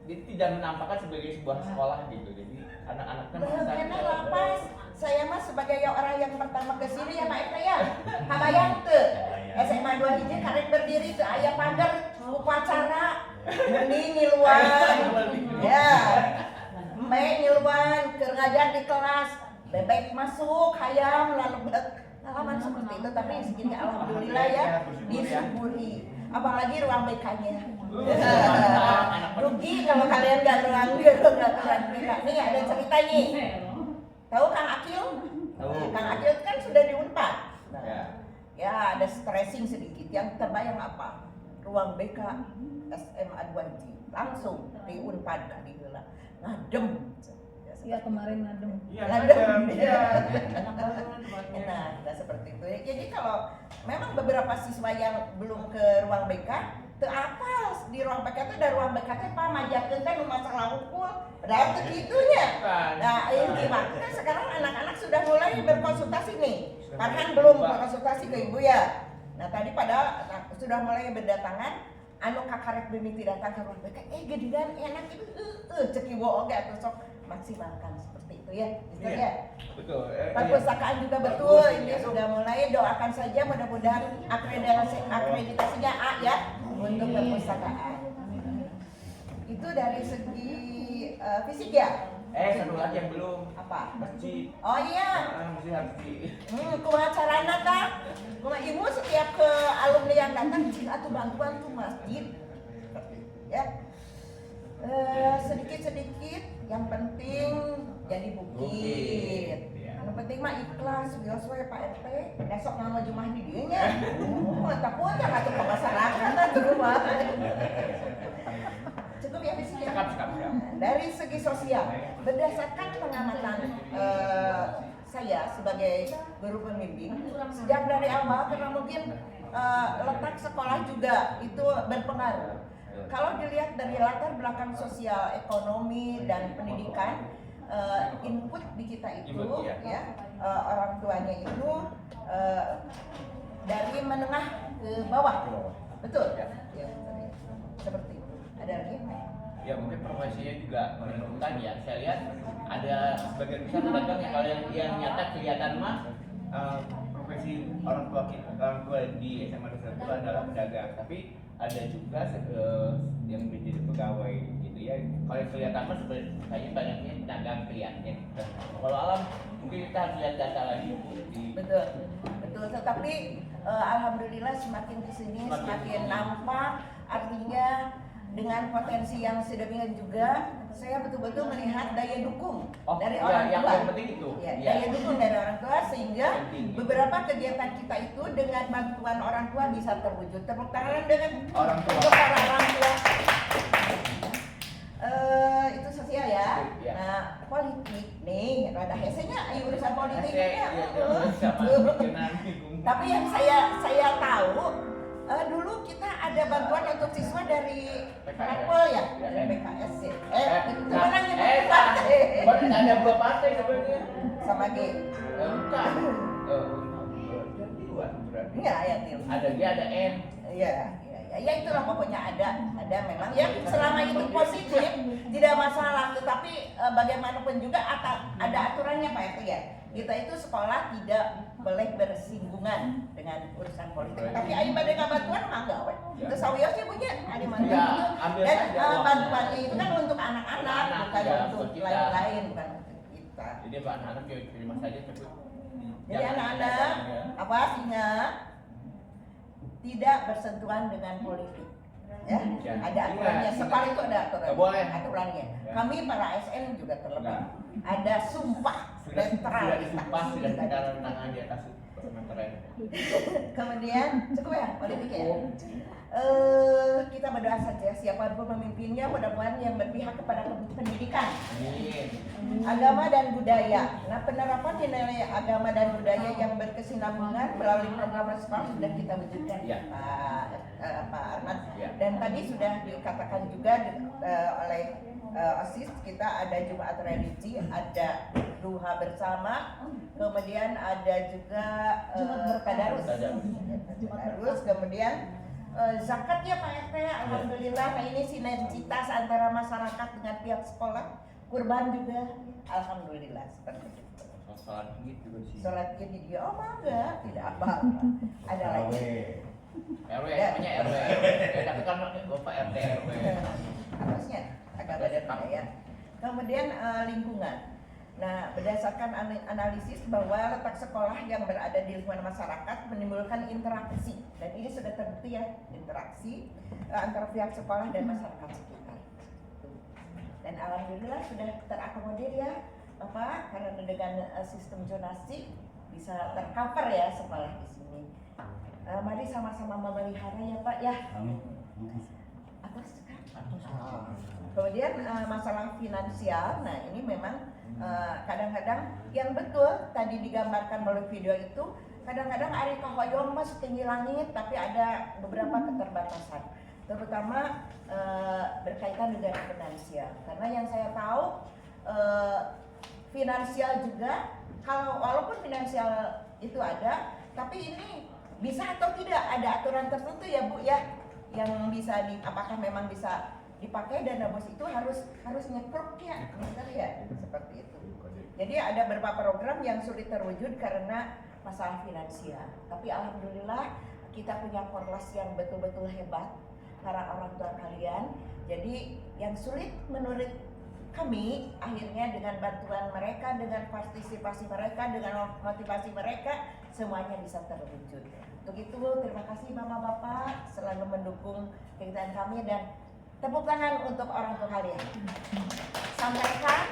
Dia tidak menampakkan sebagai sebuah sekolah gitu. Jadi anak-anaknya merasa karena lapas. Saya mah sebagai orang yang pertama ke sini ya Pak RT ya. Kabayang teu. SMA 2 hiji karek berdiri teu aya pagar upacara. Mending ngiluan. Ya. Mbe ngiluan keur ngajar di kelas. Bebek masuk, hayam lalebet. Pengalaman seperti itu, tapi segini alhamdulillah ya disyukuri. Apalagi ruang BK-nya. Rugi kalau kalian gak ruang BK. Nih ada cerita nih. Tahu Kang Akil? Kang Akil kan sudah di Unpad. Ya ada stressing sedikit. Yang terbayang apa? Ruang BK SMA 2J langsung di Unpad tadi heula. Ngadem. Iya kemarin ngadem. Iya. Nah, seperti itu. Jadi kalau memang beberapa siswa yang belum ke ruang BK, teu apal di ruang BK itu ada ruang BK teh pamajakeun teh nu masalah hukul. Padahal teu kitunya. Nah, gimana sekarang anak-anak sudah mulai berkonsultasi nih. Farhan belum berkonsultasi ke Ibu ya. Nah, tadi padahal sudah mulai berdatangan anu kakarek mimiti datang ke ruang BK. Gedean enak itu cek Ibu oge atuh sok maksimalkan seperti itu ya. Mister ya. Betul. Perpustakaan juga betul, ini sudah mulai, doakan saja mudah-mudahan akreditasinya A ya untuk perpustakaan. Itu dari segi fisik ya. Satu lagi yang belum. Apa? Masjid. Oh iya. Masjid harus di. Kumaha carana tah? Kumaha Ibu setiap ke alumni yang datang cing atuh bantuan tuh masjid. Ya. Sedikit-sedikit yang penting jadi bukit. Yang penting mah ikhlas, bios we Pak RT. Besok nama Jumat di dieu nya. Takut ya atuh ke masyarakat atuh rumah. Cukup ya fisik ya. Dari segi sosial, berdasarkan pengamatan saya sebagai guru pembimbing sejak dari awal, karena mungkin letak sekolah juga itu berpengaruh. Kalau dilihat dari latar belakang sosial, ekonomi dan pendidikan, input di kita itu ya orang tuanya itu dari menengah ke bawah, betul ya, seperti itu. Ada lagi? Ya mungkin profesinya juga menentukan ya. Saya lihat ada sebagian besar pedagang yang kalau yang nyata kelihatan mah profesi orang tua di SMA 21 itu adalah pedagang, tapi ada juga yang menjadi pegawai gitu ya. Kalau yang kelihatan mah sebenarnya banyaknya pedagang kelihatannya. Kalau alam mungkin kita harus lihat data lagi betul. Tetapi alhamdulillah semakin kesini semakin nampak, artinya dengan potensi yang sedemikian juga, saya betul-betul melihat daya dukung dari iya, orang yang tua. penting itu. Ya, Iya. daya dukung dari orang tua sehingga Penting. beberapa kegiatan kita itu dengan bantuan orang tua bisa terwujud. Tepuk tangan dengan Orang tua. untuk para orang tua. Itu sosial ya. Ya. Nah, politik nih, rada hesenya ayo urusan politik Iya, ya. sama Tapi yang saya tahu dulu kita ada bantuan untuk siswa dari Rapol ya, dari PKS ya. Sebenarnya ada dua partai sebenarnya. sama G. Bukan. Dua berarti. Enggak ya, Til. Ada G, ada N. Iya, ya itulah pokoknya ada memang ya selama itu positif tidak masalah, tetapi bagaimanapun juga ada aturannya Pak RT ya. Kita itu sekolah tidak boleh bersinggungan dengan urusan politik. Tapi ayo pada bantuan mangga we. Terus sawios ya punya ada mana Ya, gitu. ambil Dan saja uangnya. bantuannya itu kan untuk anak-anak, bukan ya, untuk buat kita. lain-lain, bukan untuk kita. Jadi Pak anak ya terima saja tapi Jadi anak-anak apa artinya tidak bersentuhan dengan politik. Ya, Ya. ada aturannya. Sekolah itu ada aturan. Nggak boleh. Aturannya. Ya. Kami para ASN juga terlebih. Nah. Ada sumpah sudah netralitas. disumpah, sudah kita tangan di atas meteran. Kemudian cukup ya politik ya. Kita berdoa saja siapapun pemimpinnya mudah-mudahan yang berpihak kepada pendidikan, Amin. agama dan budaya. Nah, penerapan nilai agama dan budaya yang berkesinambungan melalui program sekolah sudah kita wujudkan, Ya. Pak Arman. Ya. Dan tadi sudah dikatakan juga oleh OSIS kita ada Jumat religi, ada duha bersama, kemudian ada juga tadarus, kemudian zakat ya Pak RT, alhamdulillah. Nah ini sinergitas antara masyarakat dengan pihak sekolah, kurban juga, alhamdulillah seperti itu. Sholat Id juga sih. Sholat Id di dia, oh mangga, tidak apa, ada lagi. RW, namanya RW. Tapi kan Bapak RT RW. Harusnya agama dan budaya. Kemudian lingkungan. Nah, berdasarkan analisis bahwa letak sekolah yang berada di lingkungan masyarakat menimbulkan interaksi, dan ini sudah terbukti ya, interaksi antara pihak sekolah dan masyarakat sekitar. Dan alhamdulillah sudah terakomodir ya Bapak, karena dengan sistem zonasi bisa tercover ya sekolah di sini. Mari sama-sama memelihara ya Pak ya. Atas kemudian masalah finansial, nah ini memang kadang-kadang yang betul tadi digambarkan melalui video itu, kadang-kadang ari kahoyong mas tinggi langit, tapi ada beberapa keterbatasan, terutama berkaitan dengan finansial. Karena yang saya tahu finansial juga, kalau walaupun finansial itu ada, tapi ini bisa atau tidak ada aturan tertentu ya Bu ya, yang bisa apakah memang bisa dipakai dana bos itu harus nyekrok ya, benar ya, seperti itu. Jadi ada beberapa program yang sulit terwujud karena masalah finansial. Tapi alhamdulillah kita punya korlas yang betul-betul hebat, para orang tua kalian. Jadi yang sulit menurut kami akhirnya dengan bantuan mereka, dengan partisipasi mereka, dengan motivasi mereka, semuanya bisa terwujud. Untuk itu terima kasih Mama Bapak selalu mendukung kegiatan kami, dan tepuk tangan untuk orang tua kalian. Sampaikan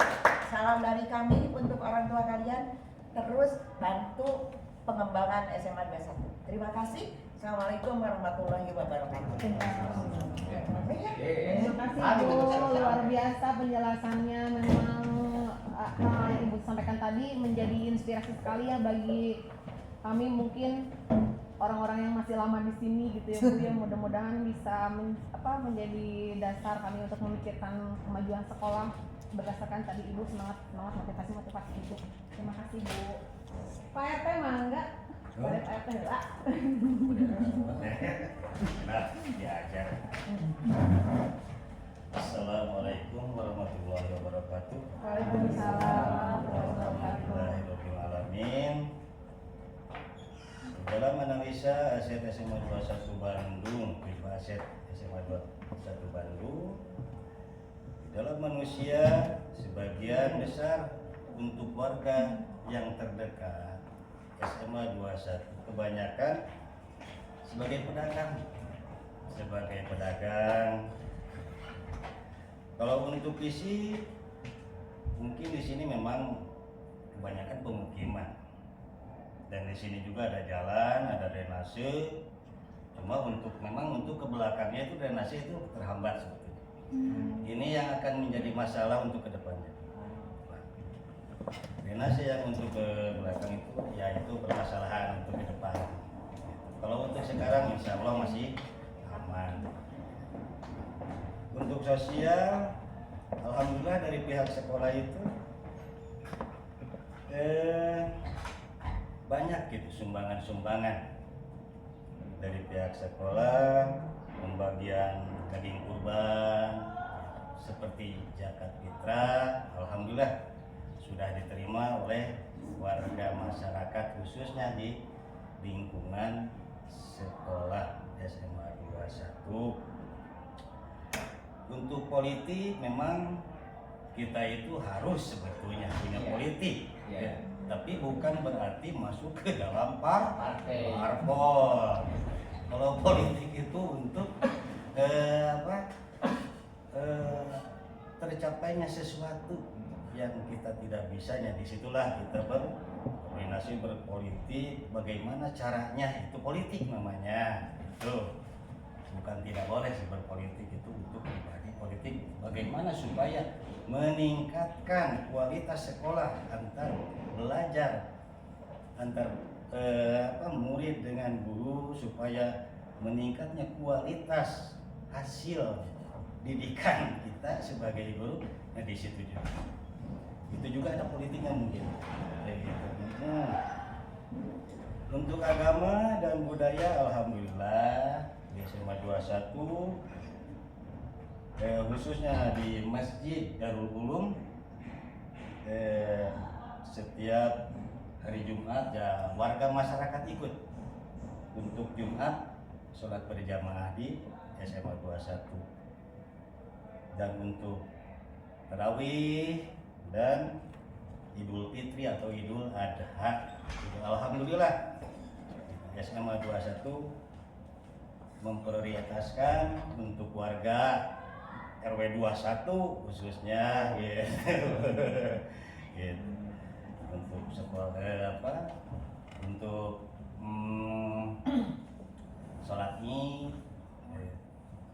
salam dari kami untuk orang tua kalian, terus bantu pengembangan SMA 21. Terima kasih. Assalamualaikum warahmatullahi wabarakatuh. Terima kasih Bu, luar biasa penjelasannya. Memang hal yang Ibu sampaikan tadi menjadi inspirasi sekali ya bagi kami, mungkin orang-orang yang masih lama di sini gitu ya Bu, yang mudah-mudahan bisa menjadi dasar kami untuk memikirkan kemajuan sekolah berdasarkan tadi Ibu semangat motivasi itu. Terima kasih Bu. Pak RT mangga. Pak RT lah. Nah, diajar. Assalamualaikum warahmatullahi wabarakatuh. Waalaikumsalam warahmatullahi wabarakatuh. Alhamdulillahirrahmanirrahim. Dalam analisa aset SMA 21 Bandung, Pilma aset SMA 21 Bandung, dalam manusia sebagian besar untuk warga yang terdekat SMA 21, kebanyakan sebagai pedagang, Kalau untuk visi, mungkin di sini memang kebanyakan pemukiman, dan di sini juga ada jalan, ada drainase. Cuma memang untuk ke belakangnya itu drainase itu terhambat sebetulnya. Ini yang akan menjadi masalah untuk kedepannya. Drainase yang untuk ke belakang itu, ya itu permasalahan untuk ke depan. Kalau untuk sekarang, insya Allah masih aman. Untuk sosial, alhamdulillah dari pihak sekolah itu banyak gitu sumbangan-sumbangan dari pihak sekolah, pembagian daging kurban seperti zakat fitrah, alhamdulillah sudah diterima oleh warga masyarakat khususnya di lingkungan sekolah SMA 21. Untuk politik memang kita itu harus sebetulnya punya politik, ya. Tapi bukan berarti masuk ke dalam parpol. Kalau politik itu untuk tercapainya sesuatu yang kita tidak bisanya, disitulah kita berkoordinasi berpolitik. Bagaimana caranya, itu politik namanya. Itu bukan tidak boleh sih berpolitik, itu untuk pribadi politik. Bagaimana supaya meningkatkan kualitas sekolah antar belajar, antar murid dengan guru, supaya meningkatnya kualitas hasil didikan kita sebagai guru. Nah di situ juga. Itu juga ada politiknya mungkin. Nah, untuk agama dan budaya, alhamdulillah di SMA 21 khususnya di Masjid Darul Ulum setiap hari Jumat ya warga masyarakat ikut untuk Jumat sholat berjamaah di SMA 21, dan untuk tarawih dan Idul Fitri atau Idul Adha. Alhamdulillah SMA 21 memprioritaskan untuk warga RW 21 khususnya gitu. Gitu. Untuk sekolah untuk sholat Id,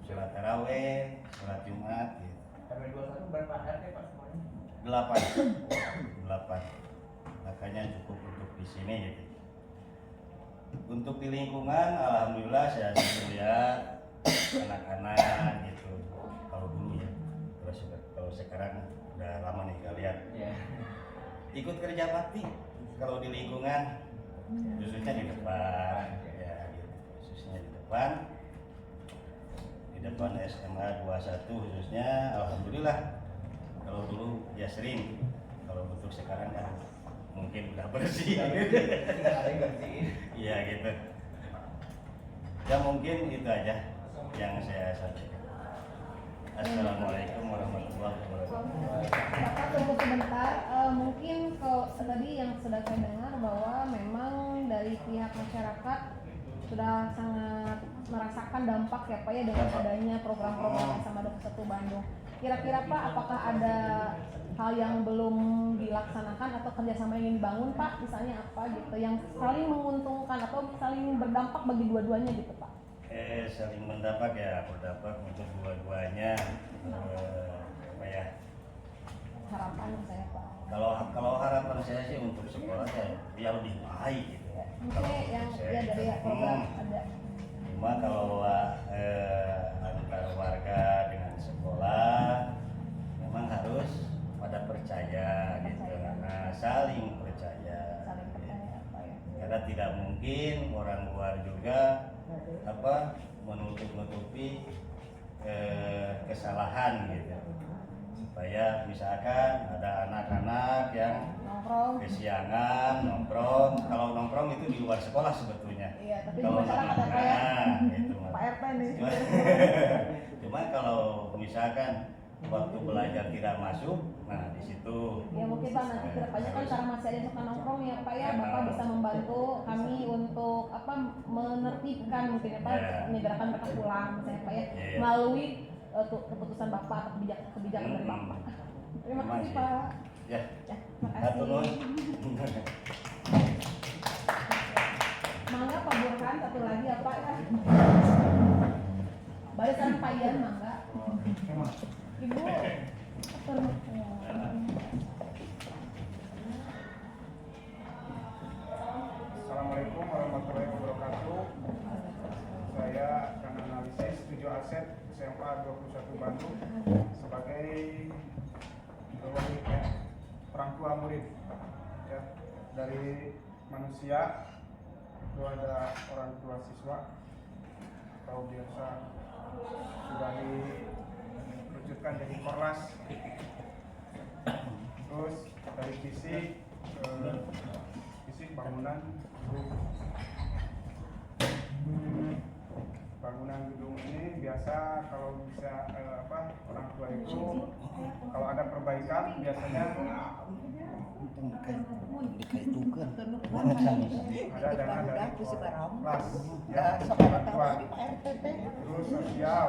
sholat taraweh, sholat Jumat gitu. RW 21 berapa RT Pak semuanya? 8. Makanya cukup untuk di sini gitu. Untuk di lingkungan, alhamdulillah saya lihat anak-anak gitu. Kalau dulu ya, kalau sekarang udah lama nih nggak lihat. Ikut kerja bakti kalau di lingkungan, khususnya di depan, ya gitu. Khususnya di depan SMA 21 khususnya, alhamdulillah. Kalau dulu ya sering, kalau untuk sekarang kan mungkin udah bersih. Iya gitu. Ya mungkin itu aja yang saya sampaikan. Assalamualaikum warahmatullahi wabarakatuh. Bapak tunggu sebentar, mungkin kalau tadi yang sudah saya dengar bahwa memang dari pihak masyarakat sudah sangat merasakan dampak ya Pak ya dengan adanya program-program SMA 21 Bandung. Kira-kira Pak, apakah ada hal yang belum dilaksanakan atau kerjasama yang ingin dibangun Pak, misalnya apa gitu yang saling menguntungkan atau saling berdampak bagi dua-duanya gitu Pak? Saling berdampak ya, berdampak untuk dua-duanya. Apa ya? Harapan saya Pak. Kalau harapan saya sih untuk sekolah ya lebih baik gitu. Mungkin yang ya dari program ada. Cuma kalau antara warga dengan sekolah memang harus pada percaya gitu, karena saling percaya. Pak ya. Karena tidak mungkin orang luar juga menutup-nutupi kesalahan gitu. Supaya misalkan ada anak-anak yang nongkrong kesiangan nongkrong, kalau nongkrong itu di luar sekolah sebetulnya. Iya, tapi Kalau di masyarakat apa ya? itu Pak RT nih. Cuma kalau misalkan waktu belajar tidak masuk, nah di situ. Ya mungkin Pak nanti kedepannya kan karena masih ada yang suka nongkrong ya Pak ya, Bapak bisa membantu kami untuk menertibkan mungkin ya Pak, menyegerakan mereka pulang misalnya Pak ya, melalui keputusan Bapak atau kebijakan dari Bapak. Terima kasih Makasih. Pak. Ya. Terima Satu kasih. Mangga Pak Burhan, satu lagi ya Pak ya. Balik sekarang Pak Ian, mangga. Ibu, Assalamualaikum warahmatullahi wabarakatuh. Saya akan analisis 7 aset SMA 21 Bandung sebagai orang tua murid ya. Dari manusia itu ada orang tua siswa atau biasa sudah diwujudkan jadi korlas. Terus dari fisik bangunan gedung ini biasa kalau bisa orang tua itu kalau ada perbaikan biasanya ada dana dari kelas ya, bantuan terus sosial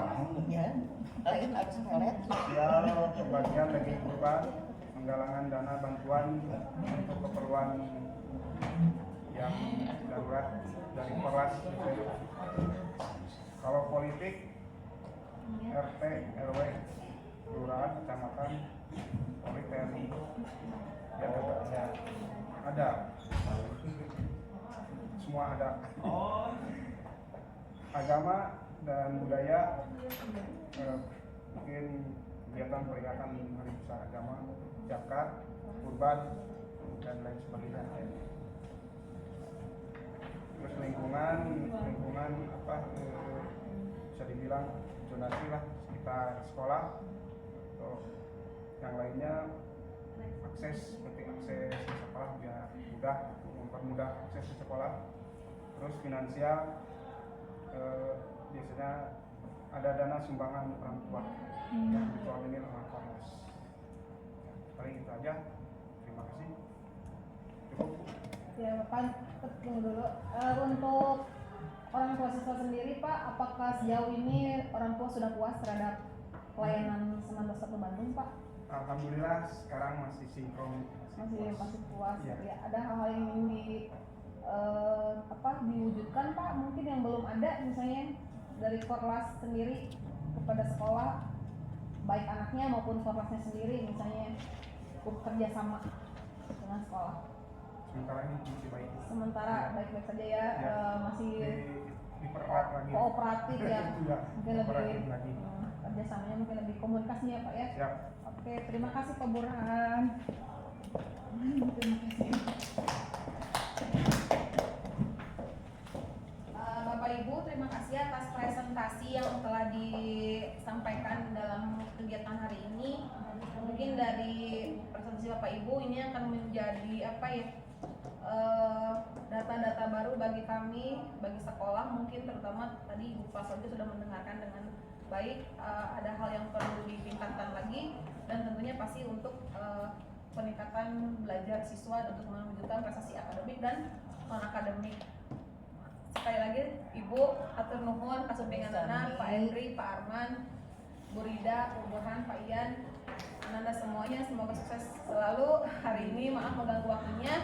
pembagian daging kurban, penggalangan dana bantuan untuk keperluan yang darurat dari kelas. Kalau politik RT, RW, kelurahan, kecamatan, Polri, TNI, ya ada, semua ada. Agama dan budaya mungkin kegiatan peringatan Hari Besar Agama, zakat, kurban dan lain sebagainya. Terus lingkungan bisa dibilang zonasi lah sekitar sekolah atau yang lainnya, akses seperti akses ke sekolah biar mudah, mempermudah akses ke sekolah. Terus finansial biasanya ada dana sumbangan orang tua yang dikoordinir oleh Polres. Paling itu aja. Terima kasih. Cukup. Ya Bapak, tunggu dulu. Untuk orang tua siswa sendiri Pak, apakah sejauh ini orang tua sudah puas terhadap pelayanan 1921 Bandung Pak? Alhamdulillah sekarang masih sinkron. Masih puas. Ya. Ya, ada hal-hal yang ingin diwujudkan Pak, mungkin yang belum ada, misalnya dari Korlas sendiri kepada sekolah, baik anaknya maupun Korlasnya sendiri, misalnya kerjasama dengan sekolah. Sementara ini masih baik. Sementara baik-baik saja ya, masih dipererat lagi. Kooperatif ya, Ya, mungkin lebih lagi. kerjasamanya mungkin lebih komunikasinya Pak ya. Siap. Oke, terima kasih Pak Burhan. Terima kasih. Bapak Ibu, terima kasih atas presentasi yang telah disampaikan dalam kegiatan hari ini. Mungkin dari presentasi Bapak Ibu ini akan menjadi data-data baru bagi kami, bagi sekolah. Mungkin terutama tadi Ibu Prasojo sudah mendengarkan dengan baik. Ada hal yang perlu ditingkatkan lagi dan tentunya pasti untuk peningkatan belajar siswa untuk mewujudkan prestasi akademik dan non akademik. Sekali lagi Ibu atur nuhun kasumpinganana Pak Henry, Pak Arman, Bu Rida, Bu Burhan, Pak Ian, Anda semuanya semoga sukses selalu. Hari ini maaf mengganggu waktunya.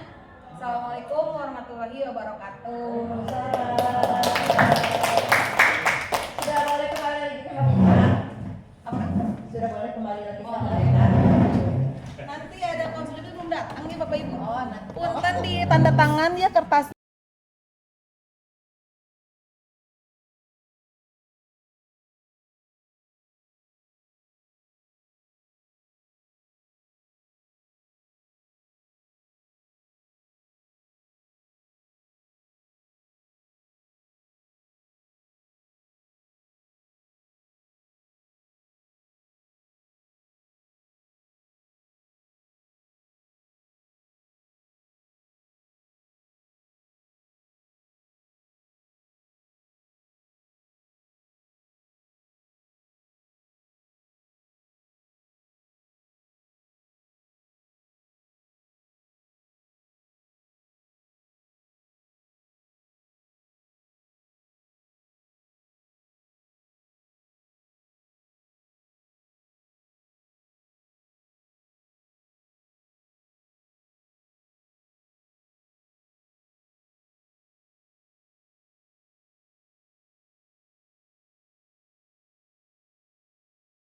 Assalamualaikum warahmatullahi wabarakatuh. Sudah boleh kembali lagi ke mereka. Sudah boleh kembali lagi ke mereka. Nanti ada konsul itu belum datang nih Bapak Ibu. Oh, nanti. Punten di tanda tangan ya kertas.